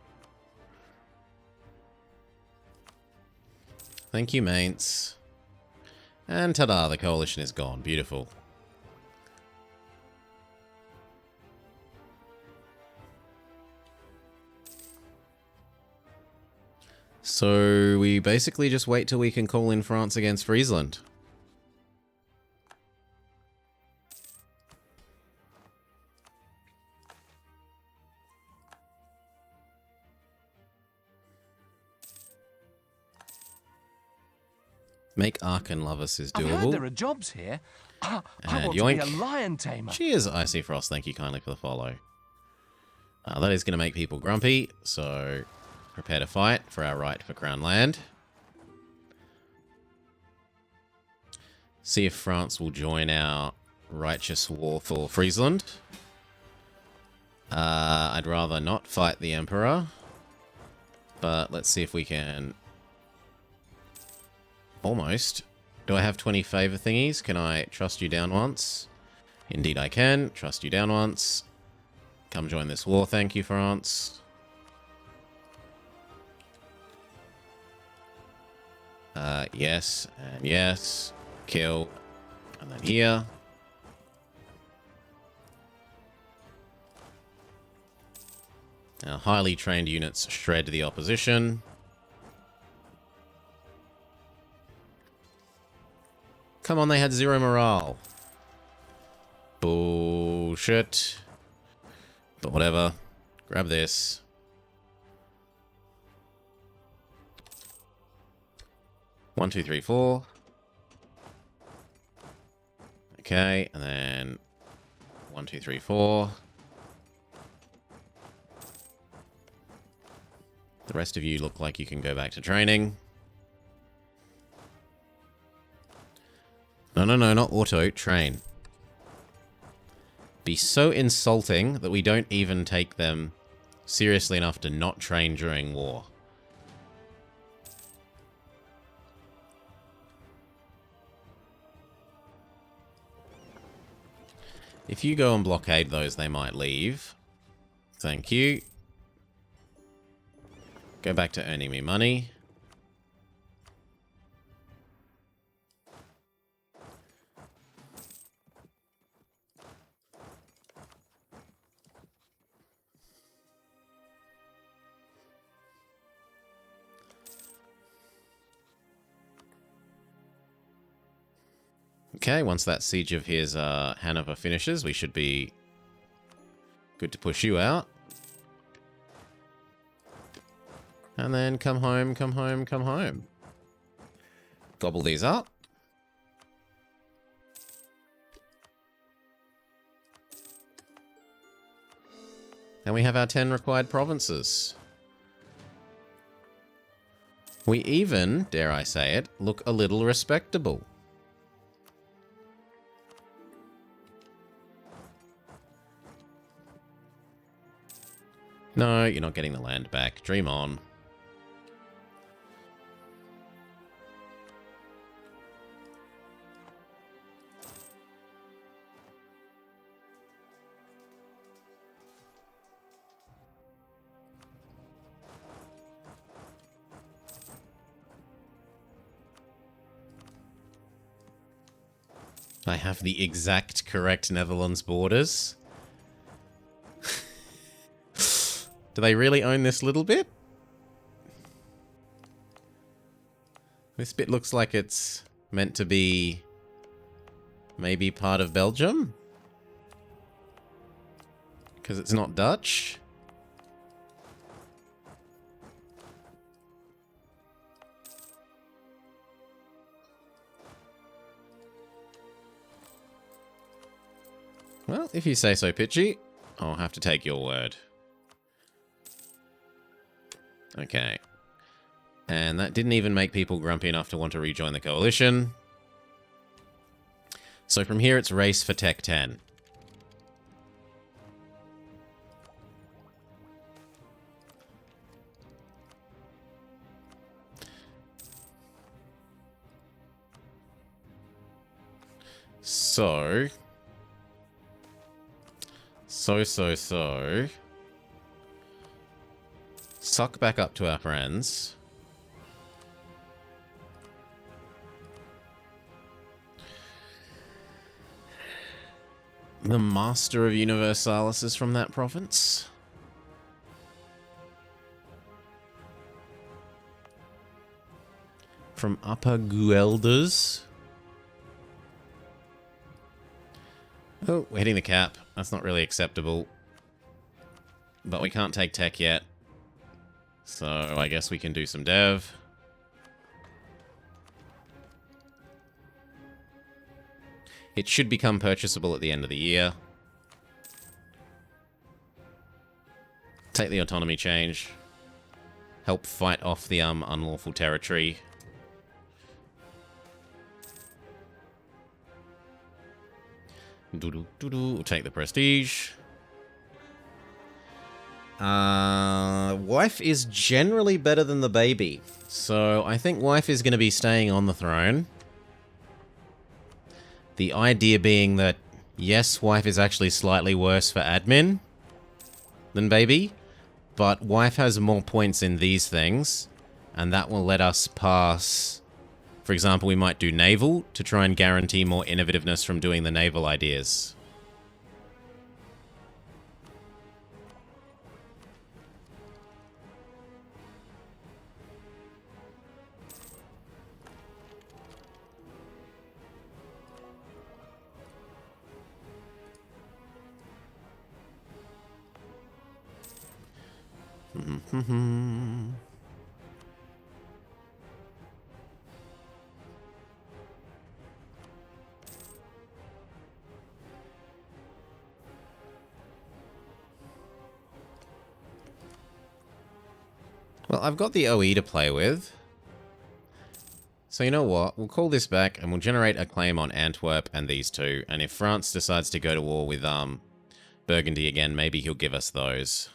Thank you, Mainz. And ta-da, the coalition is gone. Beautiful. So we basically just wait till we can call in France against Friesland. Make Aachen love us is doable. I've heard there are jobs here. I want yoink. to be a lion tamer. Cheers, Icy Frost. Thank you kindly for the follow. That is going to make people grumpy, so prepare to fight for our right for Crown land. See if France will join our righteous war for Friesland. I'd rather not fight the Emperor, but let's see if we can... Almost. Do I have 20 favor thingies? Can I trust you down once? Indeed I can. Trust you down once. Come join this war, thank you, France. Yes, and yes. Kill. And then here. Our highly trained units shred the opposition. Come on, they had 0 morale. Bullshit. But whatever. Grab this. One, two, three, four. Okay, and then 1, 2, 3, 4. The rest of you look like you can go back to training. No, not auto, train. Be so insulting that we don't even take them seriously enough to not train during war. If you go and blockade those, they might leave. Thank you. Go back to earning me money. Okay, once that siege of his Hanover finishes, we should be good to push you out. And then come home, come home, come home. Gobble these up. And we have our 10 required provinces. We even, dare I say it, look a little respectable. No, you're not getting the land back. Dream on. I have the exact correct Netherlands borders. Do they really own this little bit? This bit looks like it's meant to be maybe part of Belgium? Because it's not Dutch? Well, if you say so, Pitchy, I'll have to take your word. Okay. And that didn't even make people grumpy enough to want to rejoin the coalition. So from here, it's race for Tech 10. So. Suck back up to our friends. The Master of Universalis is from that province. From Upper Guelders. Oh, we're hitting the cap. That's not really acceptable. But we can't take tech yet. So I guess we can do some dev. It should become purchasable at the end of the year. Take the autonomy change. Help fight off the unlawful territory. We'll take the prestige. Wife is generally better than the baby. So I think wife is going to be staying on the throne. The idea being that, yes, wife is actually slightly worse for admin than baby, but wife has more points in these things, and that will let us pass. For example, we might do naval to try and guarantee more innovativeness from doing the naval ideas. Well, I've got the OE to play with. So you know what? We'll call this back and we'll generate a claim on Antwerp and these two. And if France decides to go to war with Burgundy again, maybe he'll give us those.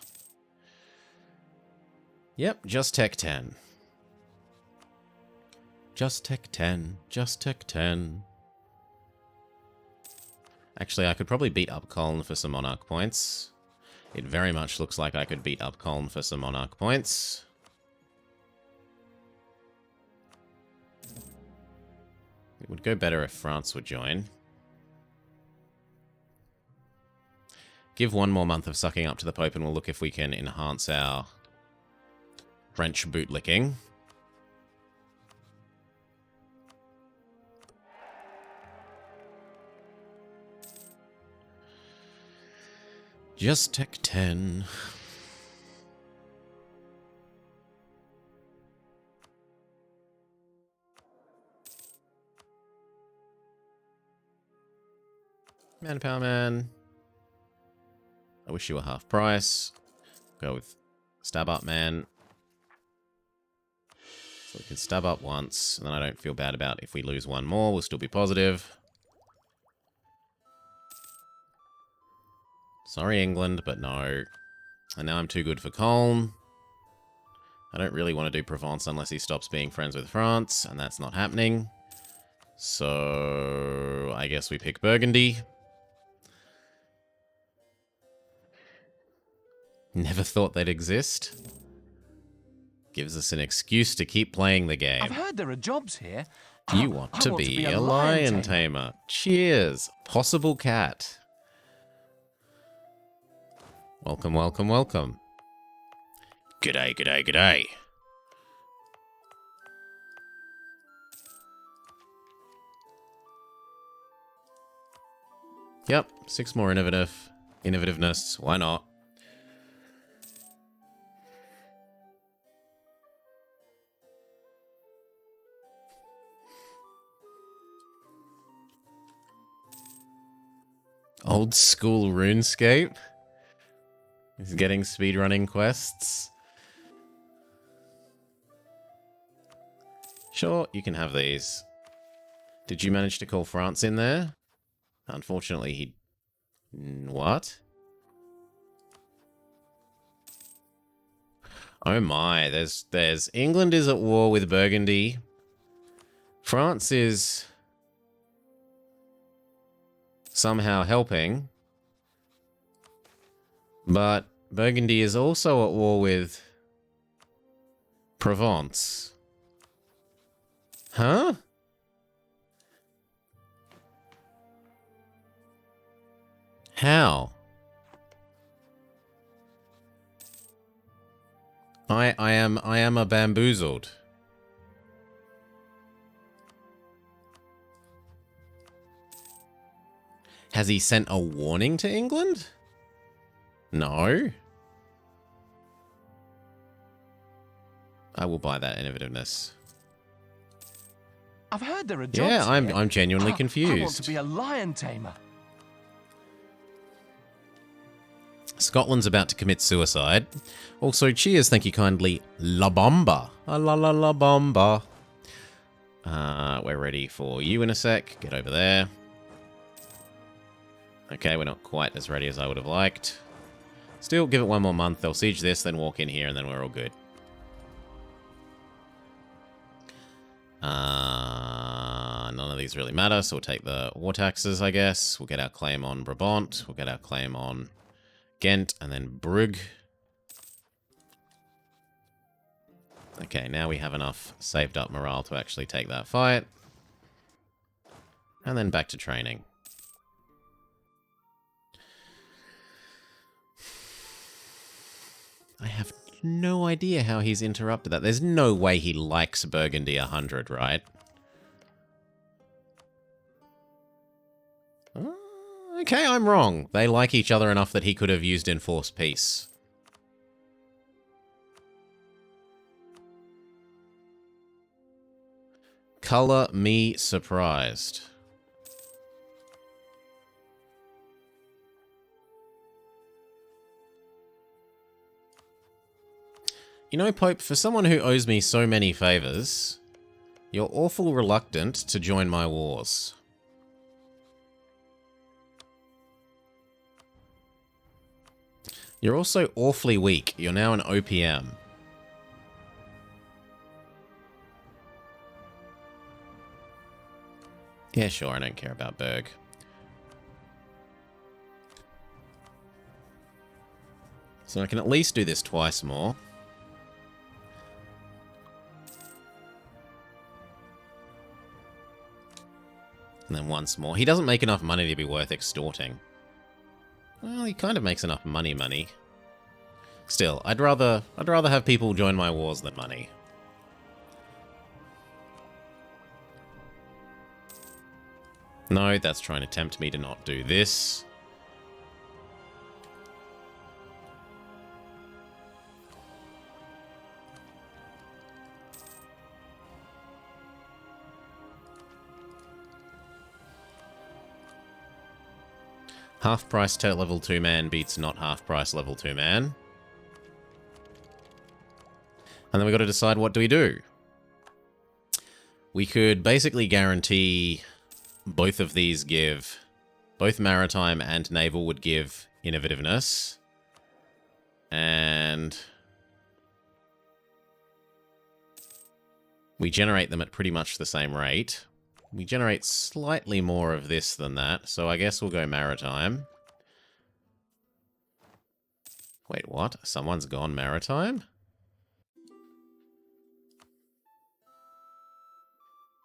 Yep, just Tech 10. Just Tech 10. Just Tech 10. Actually, I could probably beat up Colne for some Monarch points. It very much looks like I could beat up Colne for some Monarch points. It would go better if France would join. Give 1 more month of sucking up to the Pope and we'll look if we can enhance our French bootlicking. Just Tech 10. Manpower man. I wish you were half price. Go with stab up man. So we can stab up once, and then I don't feel bad about if we lose 1 more, we'll still be positive. Sorry, England, but no. And now I'm too good for Colne. I don't really want to do Provence unless he stops being friends with France, and that's not happening. So I guess we pick Burgundy. Never thought they'd exist. Gives us an excuse to keep playing the game. I've heard there are jobs here. You want to be a lion tamer. Cheers. Possible cat. Welcome, welcome, welcome. G'day, g'day, g'day. Yep, 6 more innovativeness. Why not? Old school RuneScape. He's getting speedrunning quests. Sure, you can have these. Did you manage to call France in there? Unfortunately, he... What? Oh my, there's... England is at war with Burgundy. France is... somehow helping. But Burgundy is also at war with Provence. Huh? How? I am a bamboozled. Has he sent a warning to England? No. I will buy that innovativeness. I've heard there are jobs Yeah, here. I'm genuinely confused. I want to be a lion tamer. Scotland's about to commit suicide. Also, cheers, thank you kindly, La Bomba. La Bomba. We're ready for you in a sec. Get over there. Okay, we're not quite as ready as I would have liked. Still, give it 1 more month. They'll siege this, then walk in here, and then we're all good. None of these really matter, so we'll take the war taxes, I guess. We'll get our claim on Brabant. We'll get our claim on Ghent, and then Brugge. Okay, now we have enough saved up morale to actually take that fight. And then back to training. I have no idea how he's interrupted that. There's no way he likes Burgundy 100, right? Okay, I'm wrong. They like each other enough that he could have used enforced peace. Color me surprised. You know, Pope, for someone who owes me so many favors, you're awful reluctant to join my wars. You're also awfully weak. You're now an OPM. Yeah, sure, I don't care about Berg. So I can at least do this twice more. And then once more. He doesn't make enough money to be worth extorting. Well, he kind of makes enough money. Still, I'd rather have people join my wars than money. No, that's trying to tempt me to not do this. Half price level 2 man beats not half price level 2 man. And then we got to decide, what do we do? We could basically guarantee both of these give, both maritime and naval would give innovativeness. And we generate them at pretty much the same rate. We generate slightly more of this than that, so I guess we'll go maritime. Wait, what? Someone's gone maritime?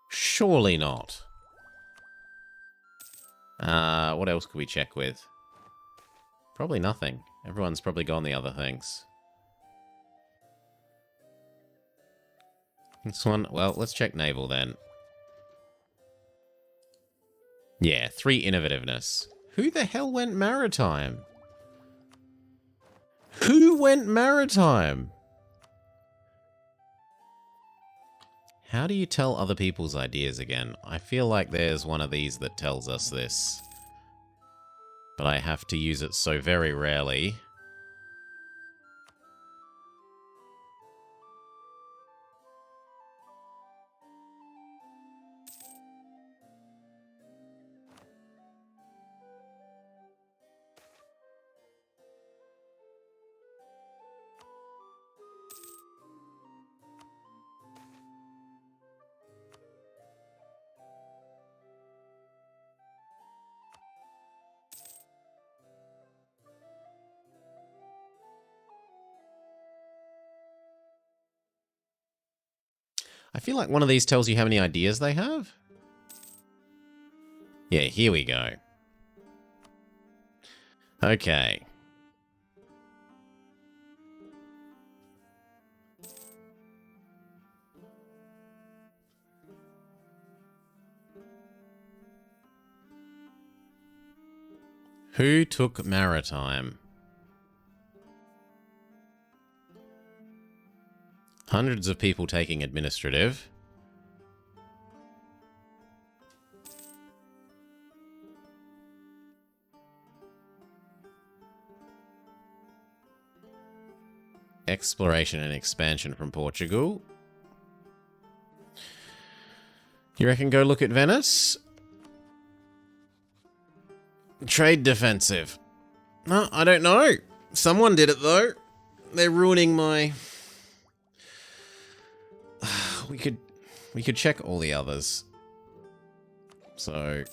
Surely not. What else could we check with? Probably nothing. Everyone's probably gone the other things. This one, well, let's check naval then. Yeah, 3 innovativeness. Who the hell went maritime? Who went maritime? How do you tell other people's ideas again? I feel like there's one of these that tells us this. But I have to use it so very rarely. I feel like one of these tells you how many ideas they have. Yeah, here we go. Okay. Who took maritime? Hundreds of people taking administrative. Exploration and expansion from Portugal. You reckon go look at Venice? Trade defensive. No, I don't know. Someone did it though. They're ruining my... We could check all the others. So...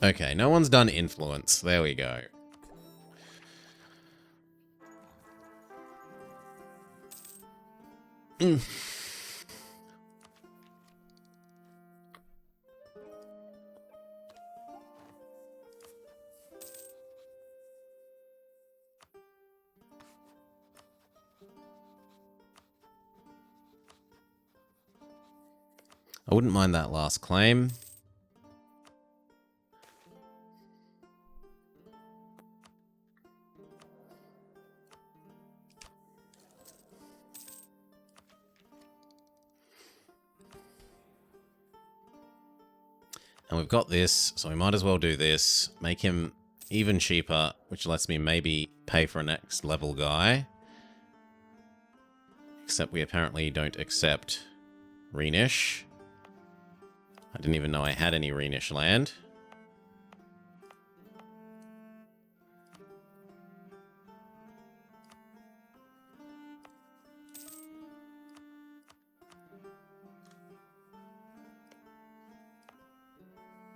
Okay, no one's done influence. There we go. I wouldn't mind that last claim. And we've got this, so we might as well do this. Make him even cheaper, which lets me maybe pay for a next level guy. Except we apparently don't accept Rhenish. I didn't even know I had any Rhenish land.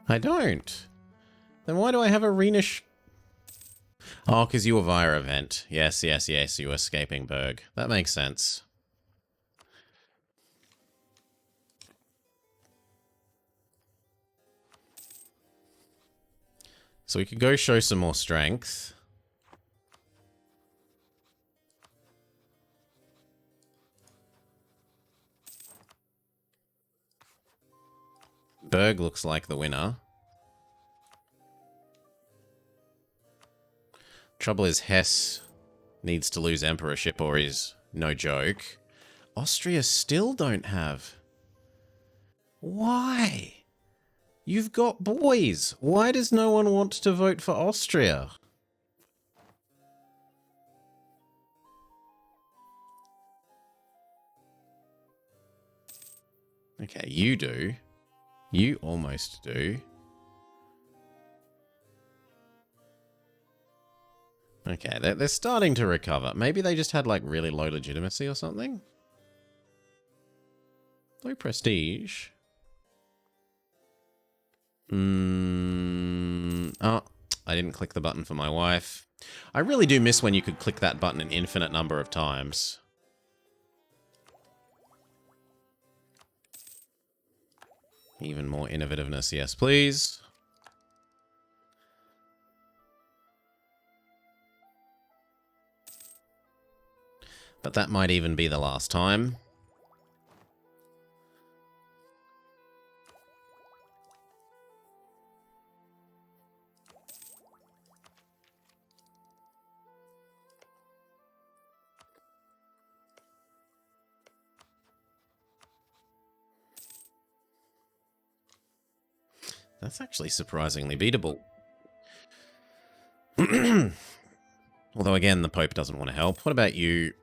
I don't. Then why do I have a Rhenish? Oh, because you were via event. Yes, yes, yes, you were escaping Berg. That makes sense. So we could go show some more strength. Berg looks like the winner. Trouble is Hesse needs to lose emperorship or he's no joke. Austria still don't have. Why? You've got boys. Why does no one want to vote for Austria? Okay, you do. You almost do. Okay, they're starting to recover. Maybe they just had, like, really low legitimacy or something? Low prestige? Oh, I didn't click the button for my wife. I really do miss when you could click that button an infinite number of times. Even more innovativeness, yes, please. But that might even be the last time. That's actually surprisingly beatable. Although, again, the Pope doesn't want to help. What about you?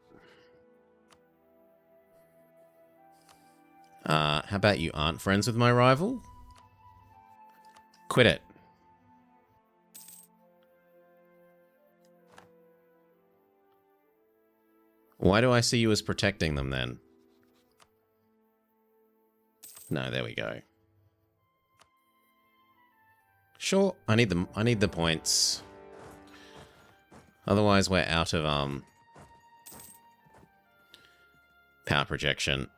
How about you aren't friends with my rival? Quit it. Why do I see you as protecting them then? No, there we go. Sure, I need the points. Otherwise, we're out of power projection.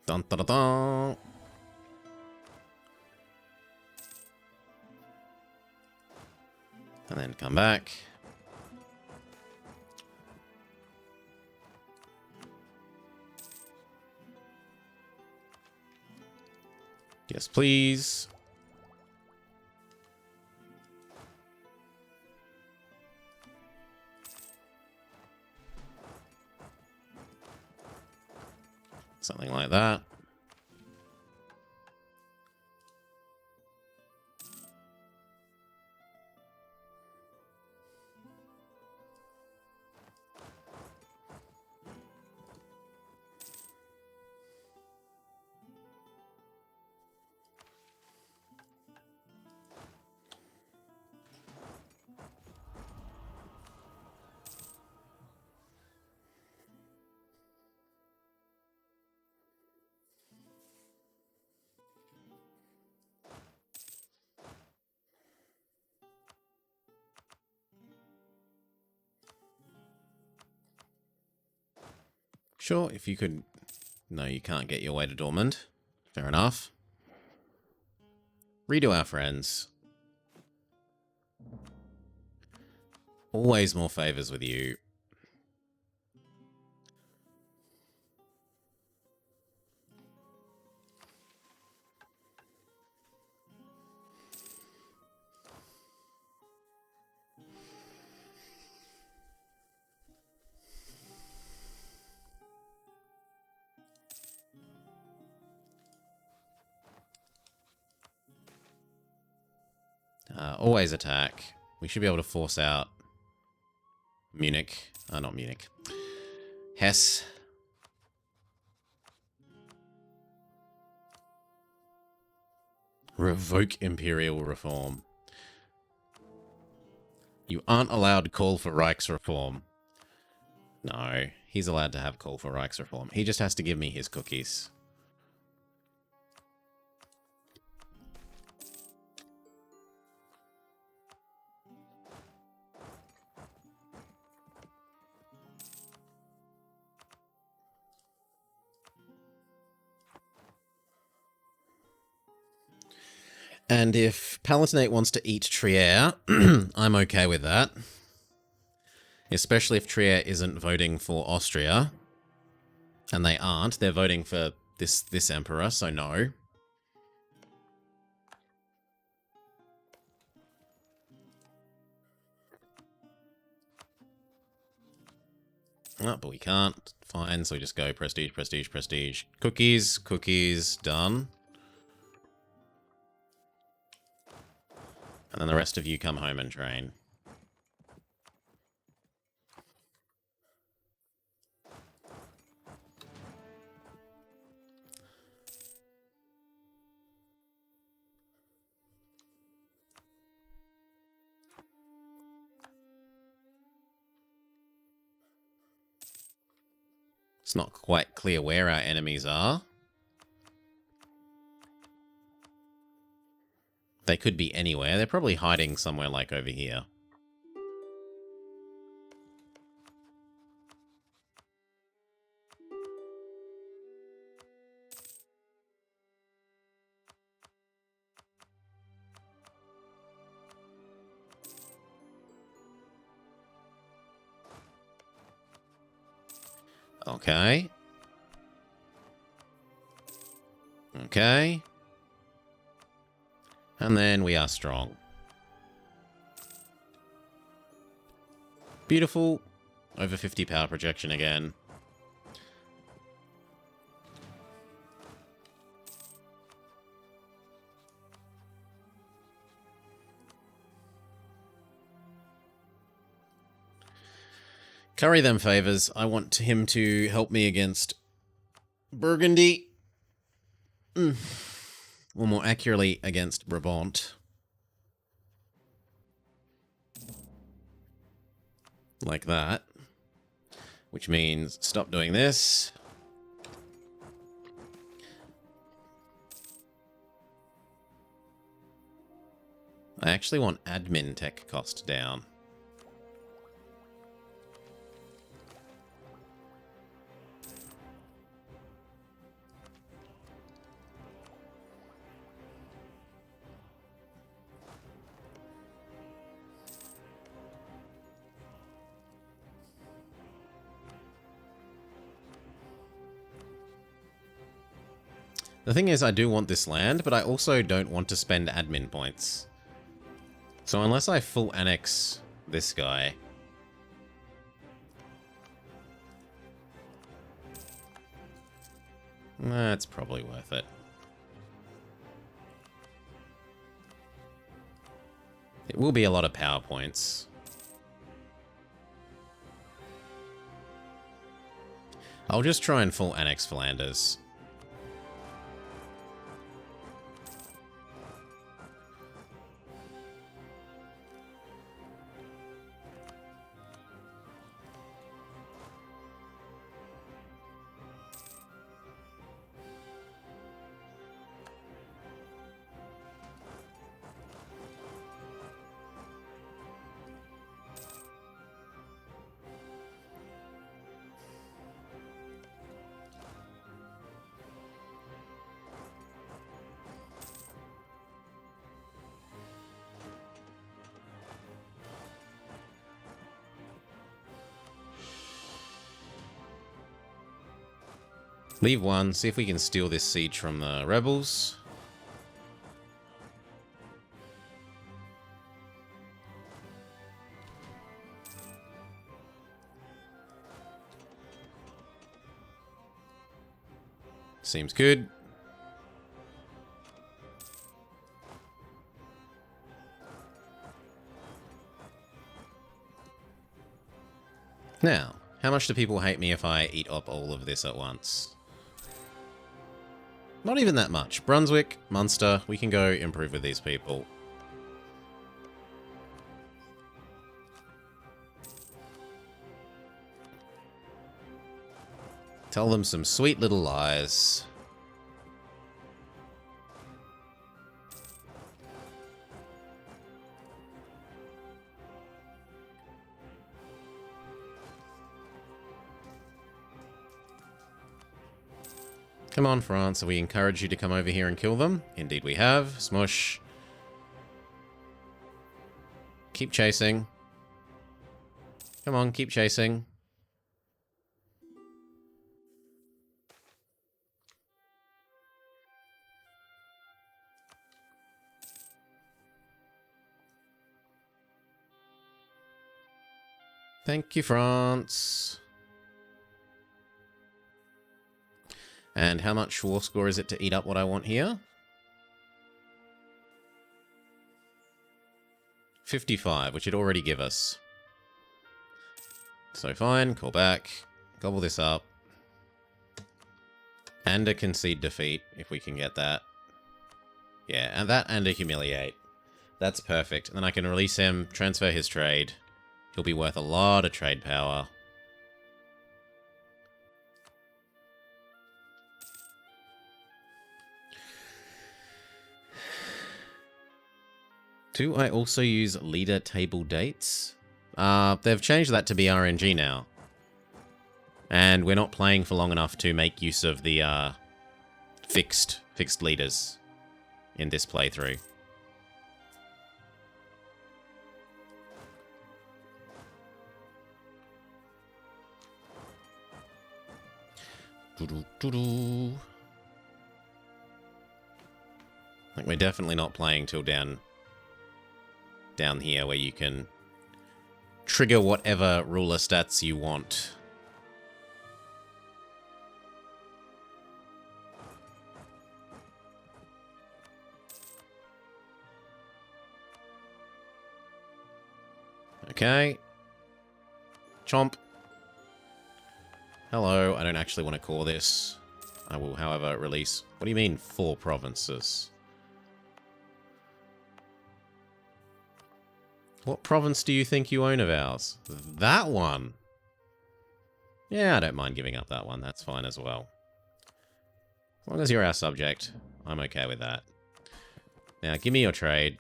Dun, dun, dun, dun. And then come back. Yes, please. Something like that. Sure, if you could... No, you can't get your way to Dortmund. Fair enough. Redo our friends. Always more favors with you. Always attack. We should be able to force out Munich. Not Munich. Hesse. Revoke imperial reform. You aren't allowed to call for Reichsreform. No, he's allowed to have call for Reichsreform. He just has to give me his cookies. And if Palatinate wants to eat Trier, I'm okay with that. Especially if Trier isn't voting for Austria. And they aren't. They're voting for this emperor, so no. Oh, but we can't. Fine, so we just go prestige, prestige, prestige. Cookies, cookies, done. And then the rest of you come home and train. It's not quite clear where our enemies are. They could be anywhere. They're probably hiding somewhere like over here. Okay. Okay. And then we are strong. Beautiful. Over 50 power projection again. Curry them favors. I want him to help me against Burgundy. Or more accurately, against Brabant. Like that. Which means stop doing this. I actually want admin tech cost down. The thing is, I do want this land, but I also don't want to spend admin points. So unless I full annex this guy... That's probably worth it. It will be a lot of power points. I'll just try and full annex Flanders. Leave one, see if we can steal this siege from the rebels. Seems good. Now, how much do people hate me if I eat up all of this at once? Not even that much. Brunswick, Munster, we can go improve with these people. Tell them some sweet little lies. Come on, France. We encourage you to come over here and kill them. Indeed we have. Smush. Keep chasing. Come on, keep chasing. Thank you, France. And how much war score is it to eat up what I want here? 55, which it'd already give us. So fine, call back, gobble this up. And a concede defeat, if we can get that. Yeah, and that and a humiliate. That's perfect. And then I can release him, transfer his trade. He'll be worth a lot of trade power. Do I also use leader table dates? They've changed that to be RNG now. And we're not playing for long enough to make use of the fixed leaders in this playthrough. Like, we're definitely not playing till down here where you can trigger whatever ruler stats you want. Okay. Chomp. Hello, I don't actually want to call this. I will, however, release... What do you mean, 4 provinces? What province do you think you own of ours? That one! Yeah, I don't mind giving up that one. That's fine as well. As long as you're our subject, I'm okay with that. Now, give me your trade,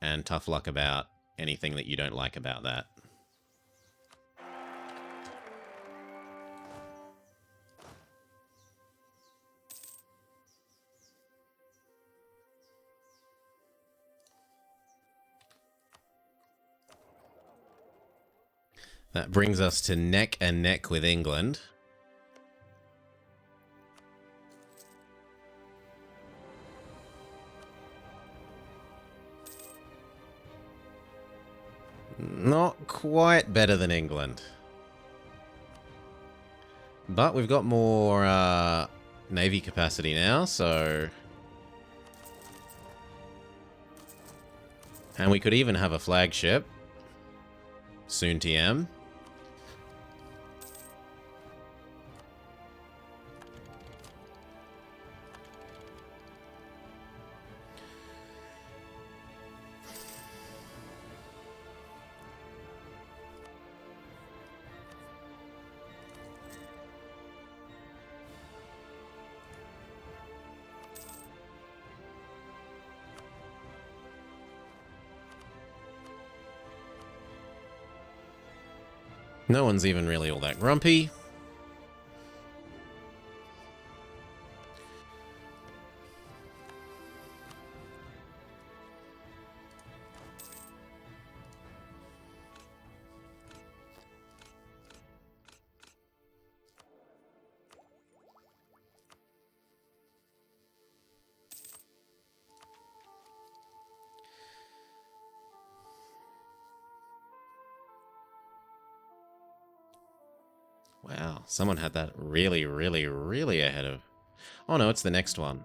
and tough luck about anything that you don't like about that. That brings us to neck and neck with England. Not quite better than England. But we've got more navy capacity now, so... And we could even have a flagship. Soon TM. No one's even really all that grumpy. Wow, someone had that really, really, really ahead of... Oh no, it's the next one.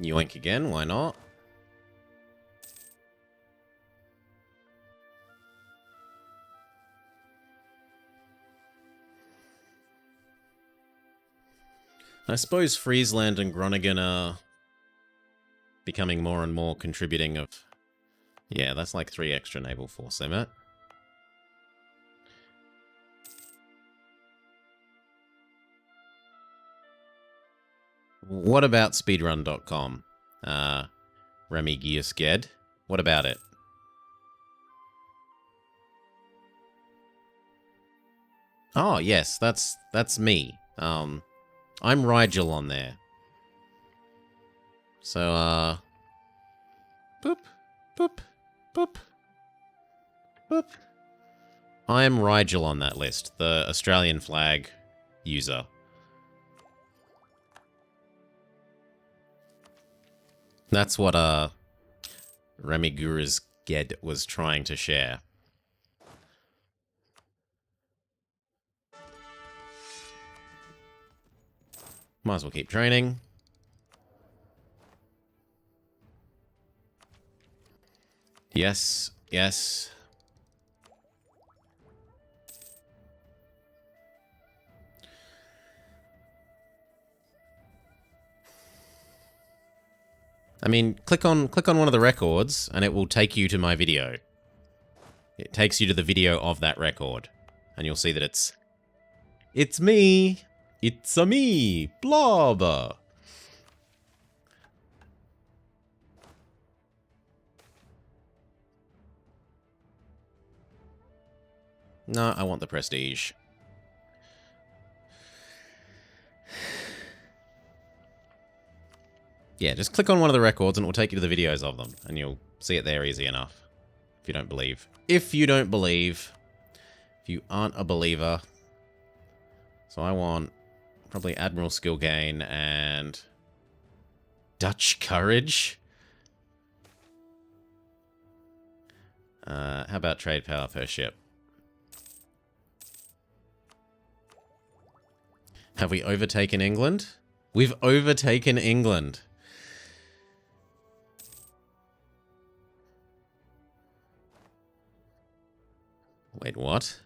Yoink again, why not? I suppose Friesland and Groningen are becoming more and more contributing of... Yeah, that's like 3 extra naval force they met. What about speedrun.com? Remy Giusged. What about it? Oh, yes, that's me. I'm Rigel on there. So, boop, boop, boop, boop. I am Rigel on that list, the Australian flag user. That's what, Remy Giusged was trying to share. Might as well keep training. Yes, yes. I mean, click on one of the records and it will take you to my video. It takes you to the video of that record. And you'll see that it's me. It's a me, Blob. No, I want the prestige. Yeah, just click on one of the records and it will take you to the videos of them. And you'll see it there easy enough. If you don't believe. If you don't believe. If you aren't a believer. So I want probably Admiral Skill Gain and Dutch Courage. How about Trade Power per ship? Have we overtaken England? We've overtaken England. Wait, what?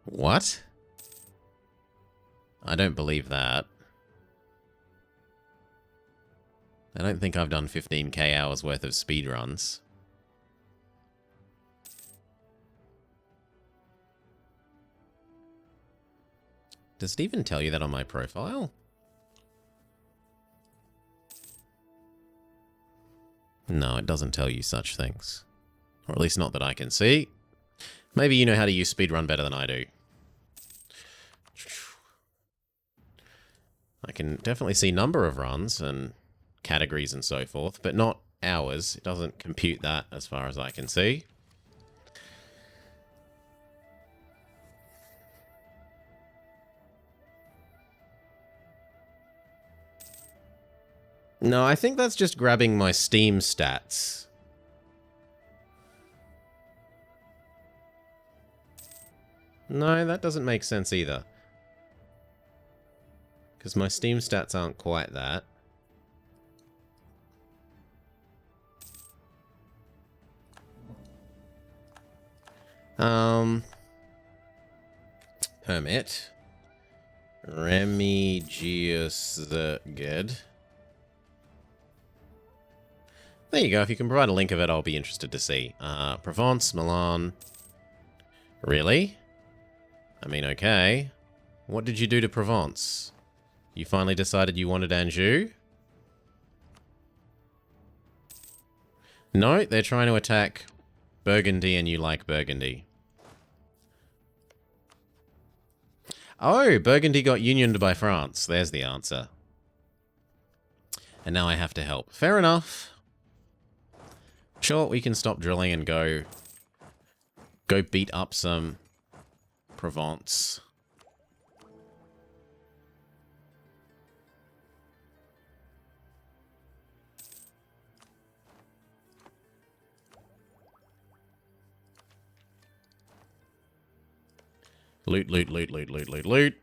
What? I don't believe that. I don't think I've done 15k hours worth of speedruns. Does it even tell you that on my profile? No, it doesn't tell you such things. Or at least not that I can see. Maybe you know how to use speedrun better than I do. I can definitely see number of runs and categories and so forth, but not hours. It doesn't compute that as far as I can see. No, I think that's just grabbing my Steam stats. No, that doesn't make sense either. Because my Steam stats aren't quite that. Permit. Remy Giusged. There you go. If you can provide a link of it, I'll be interested to see. Provence, Milan. Really? I mean, okay. What did you do to Provence? You finally decided you wanted Anjou? No, they're trying to attack Burgundy and you like Burgundy. Oh, Burgundy got unioned by France. There's the answer. And now I have to help. Fair enough. Sure, we can stop drilling and go beat up some Provence. Loot, loot, loot, loot, loot, loot, loot.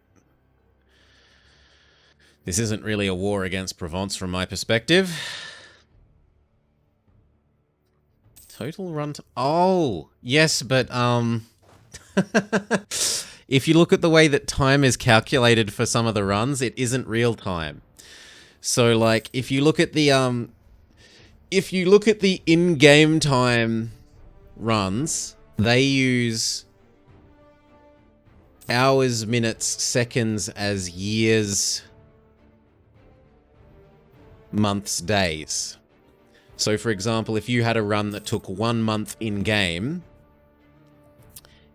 This isn't really a war against Provence from my perspective. Total run time. Oh, yes, but, if you look at the way that time is calculated for some of the runs, it isn't real time. So, like, if you look at the in-game time runs, they use hours, minutes, seconds as years, months, days. So, for example, if you had a run that took 1 month in-game,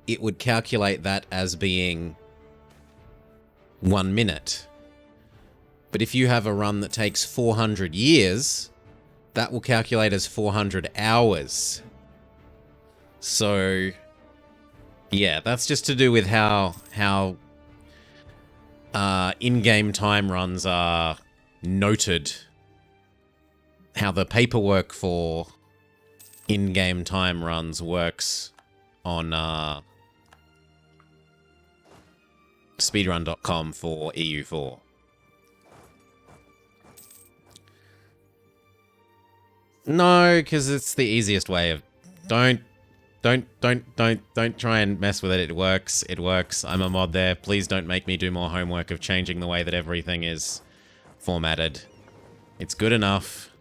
it would calculate that as being 1 minute. But if you have a run that takes 400 years, that will calculate as 400 hours. So, yeah, that's just to do with how in-game time runs are noted. How the paperwork for in-game time runs works on speedrun.com for EU4. No, because it's the easiest way of... Don't try and mess with it. It works. It works. I'm a mod there. Please don't make me do more homework of changing the way that everything is formatted. It's good enough.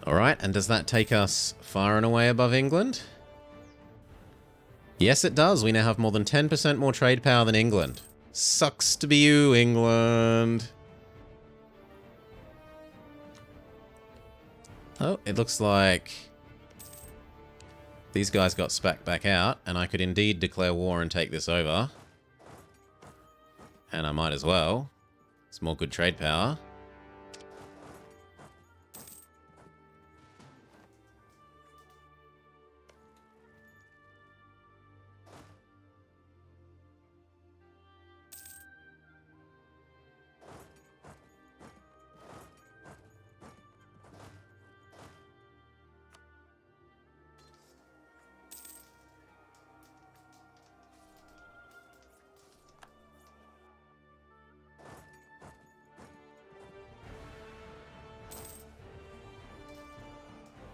Alright, and does that take us far and away above England? Yes, it does. We now have more than 10% more trade power than England. Sucks to be you, England. Oh, it looks like these guys got spacked back out, and I could indeed declare war and take this over. And I might as well. It's more good trade power.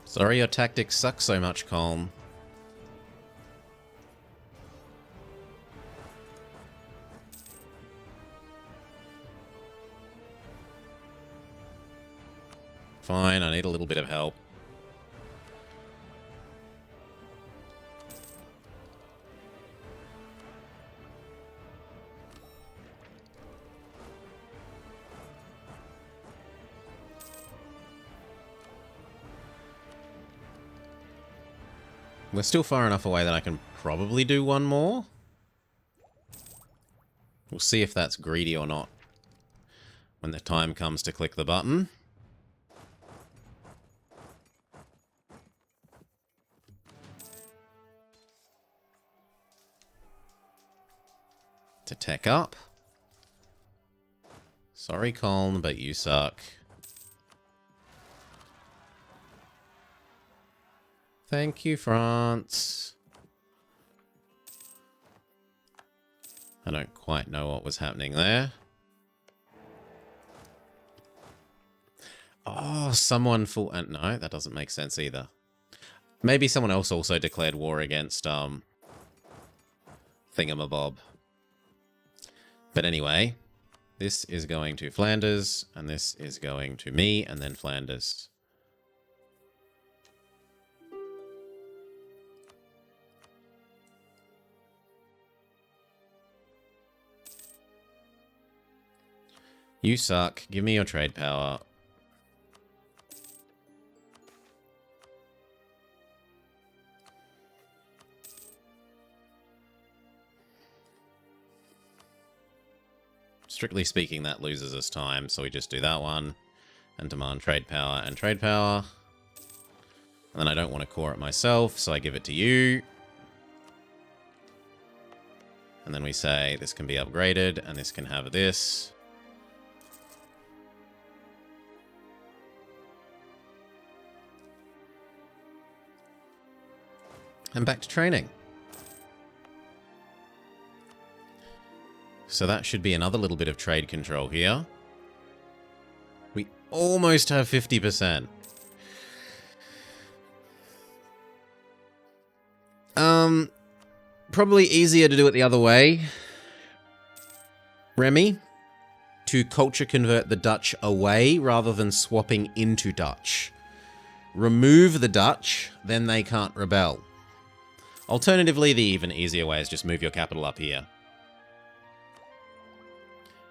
Sorry your tactics suck so much, Colm. Fine, I need a little bit of help. We're still far enough away that I can probably do one more. We'll see if that's greedy or not when the time comes to click the button. To tech up. Sorry, Colm, but you suck. Thank you, France. I don't quite know what was happening there. Oh, someone full... no, that doesn't make sense either. Maybe someone else also declared war against, Thingamabob. But anyway, this is going to Flanders, and this is going to me, and then Flanders. You suck. Give me your trade power. Strictly speaking, that loses us time, so we just do that one. And demand trade power and trade power. And then I don't want to core it myself, so I give it to you. And then we say this can be upgraded, and this can have this. And back to training. So that should be another little bit of trade control here. We almost have 50%. Probably easier to do it the other way, Remy, to culture convert the Dutch away rather than swapping into Dutch. Remove the Dutch, then they can't rebel. Alternatively, the even easier way is just move your capital up here.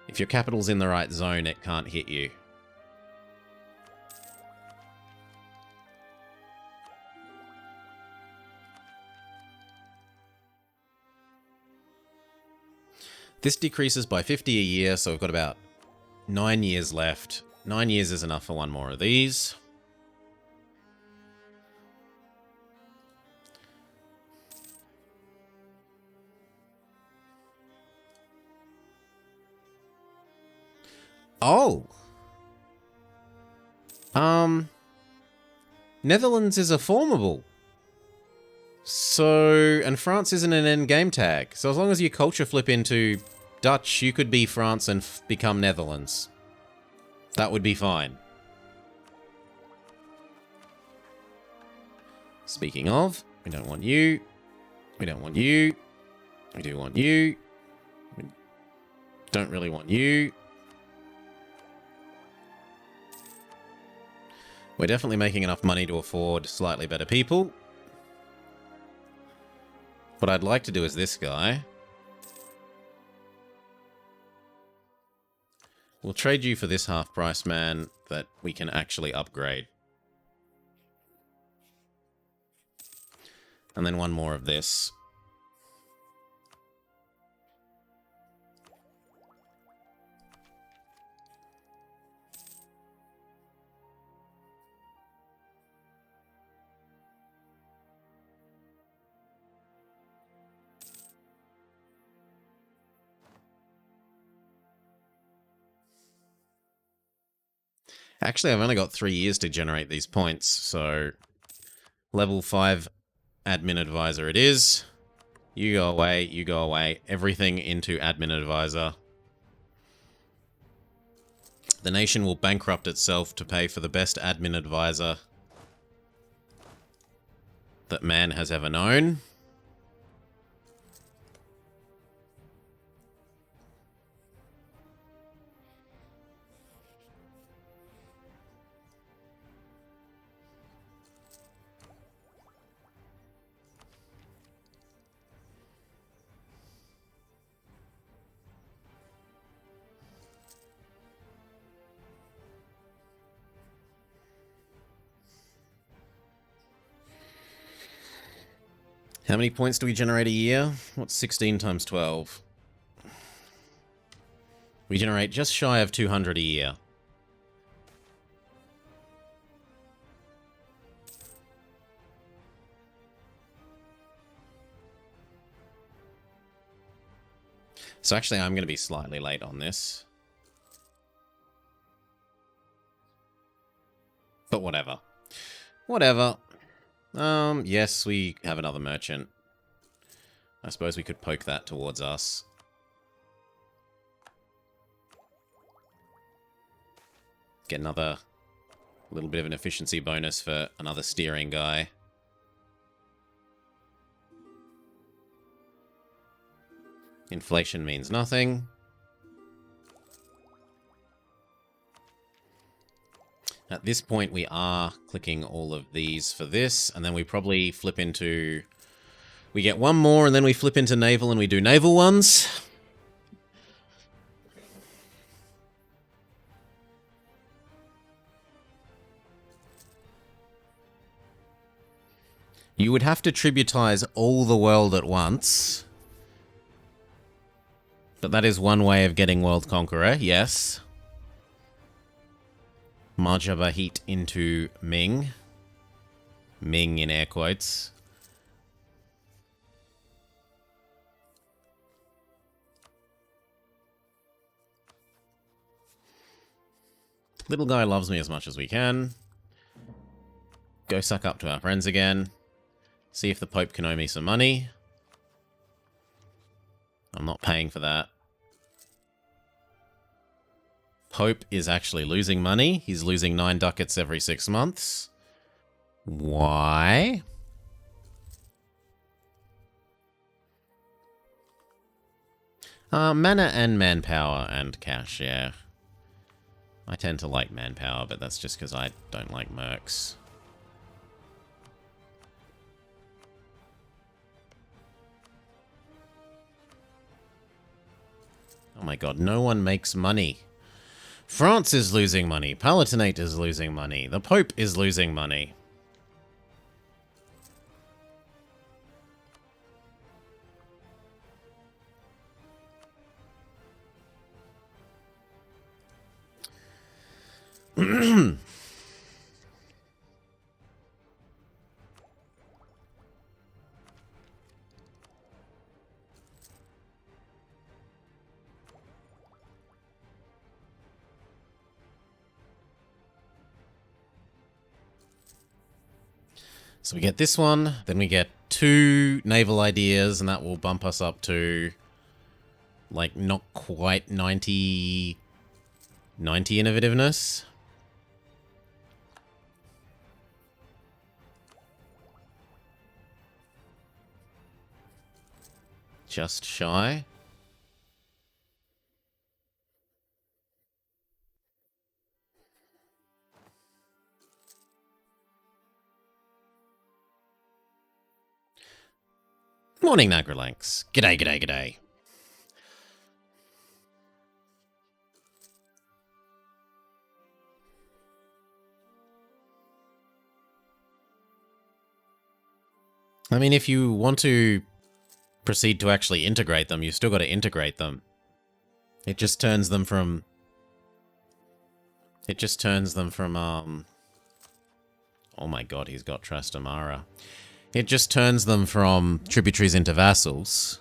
If your capital's in the right zone, it can't hit you. This decreases by 50 a year, so we've got about 9 years left. 9 years is enough for one more of these. Oh! Netherlands is a formable. So, and France isn't an end game tag. So as long as you culture flip into Dutch, you could be France and become Netherlands. That would be fine. Speaking of, we don't want you. We don't want you. We do want you. We don't really want you. We're definitely making enough money to afford slightly better people. What I'd like to do is this guy. We'll trade you for this half-price man that we can actually upgrade. And then one more of this. Actually, I've only got 3 years to generate these points, so level 5 admin advisor it is. You go away, you go away. Everything into admin advisor. The nation will bankrupt itself to pay for the best admin advisor that man has ever known. How many points do we generate a year? What's 16 times 12? We generate just shy of 200 a year. So actually, I'm going to be slightly late on this. But whatever. Whatever. Yes, we have another merchant. I suppose we could poke that towards us. Get another little bit of an efficiency bonus for another steering guy. Inflation means nothing. At this point, we are clicking all of these for this, and then we probably flip into... We get one more, and then we flip into naval, and we do naval ones. You would have to tributize all the world at once. But that is one way of getting World Conqueror, yes. Majapahit into Ming. Ming in air quotes. Little guy loves me as much as we can. Go suck up to our friends again. See if the Pope can owe me some money. I'm not paying for that. Pope is actually losing money. He's losing 9 ducats every 6 months. Why? Mana and manpower and cash, yeah. I tend to like manpower, but that's just because I don't like mercs. Oh my god, no one makes money. France is losing money. Palatinate is losing money. The Pope is losing money. So we get this one, then we get 2 naval ideas, and that will bump us up to, like, not quite 90 innovativeness. Just shy. Morning, Nagralanx. G'day, g'day, g'day. I mean, if you want to proceed to actually integrate them, you still got to integrate them. It just turns them from... Oh my god, he's got Trastamara. It just turns them from tributaries into vassals.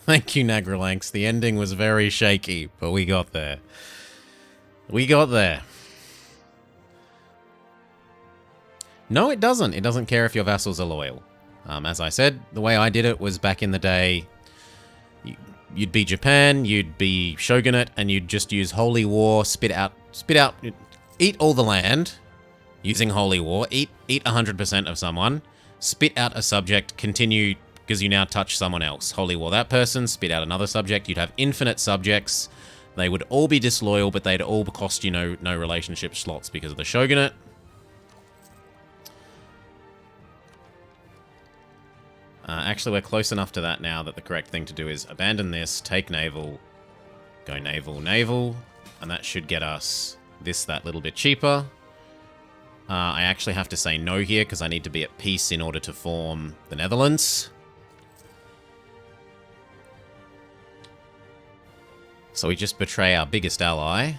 Thank you, Nagralanx. The ending was very shaky, but we got there. We got there. No, it doesn't. It doesn't care if your vassals are loyal. As I said, the way I did it was back in the day, you'd be Japan, you'd be Shogunate, and you'd just use Holy War, eat all the land using Holy War, eat 100% of someone, spit out a subject, continue, because you now touch someone else. Holy War that person, spit out another subject, you'd have infinite subjects, they would all be disloyal, but they'd all cost you no relationship slots because of the Shogunate. Actually, we're close enough to that now that the correct thing to do is abandon this, take naval, go naval, naval, and that should get us that little bit cheaper. I actually have to say no here because I need to be at peace in order to form the Netherlands. So we just betray our biggest ally.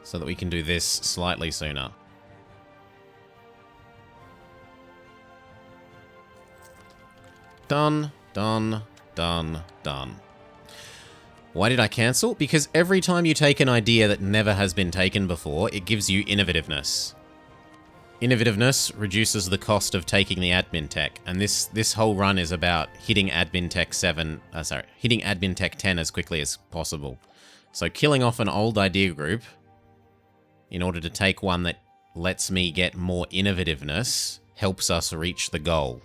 So that we can do this slightly sooner. Done, done, done, done. Why did I cancel? Because every time you take an idea that never has been taken before, it gives you innovativeness. Innovativeness reduces the cost of taking the admin tech, and this whole run is about hitting admin tech 10 as quickly as possible. So killing off an old idea group in order to take one that lets me get more innovativeness helps us reach the goal.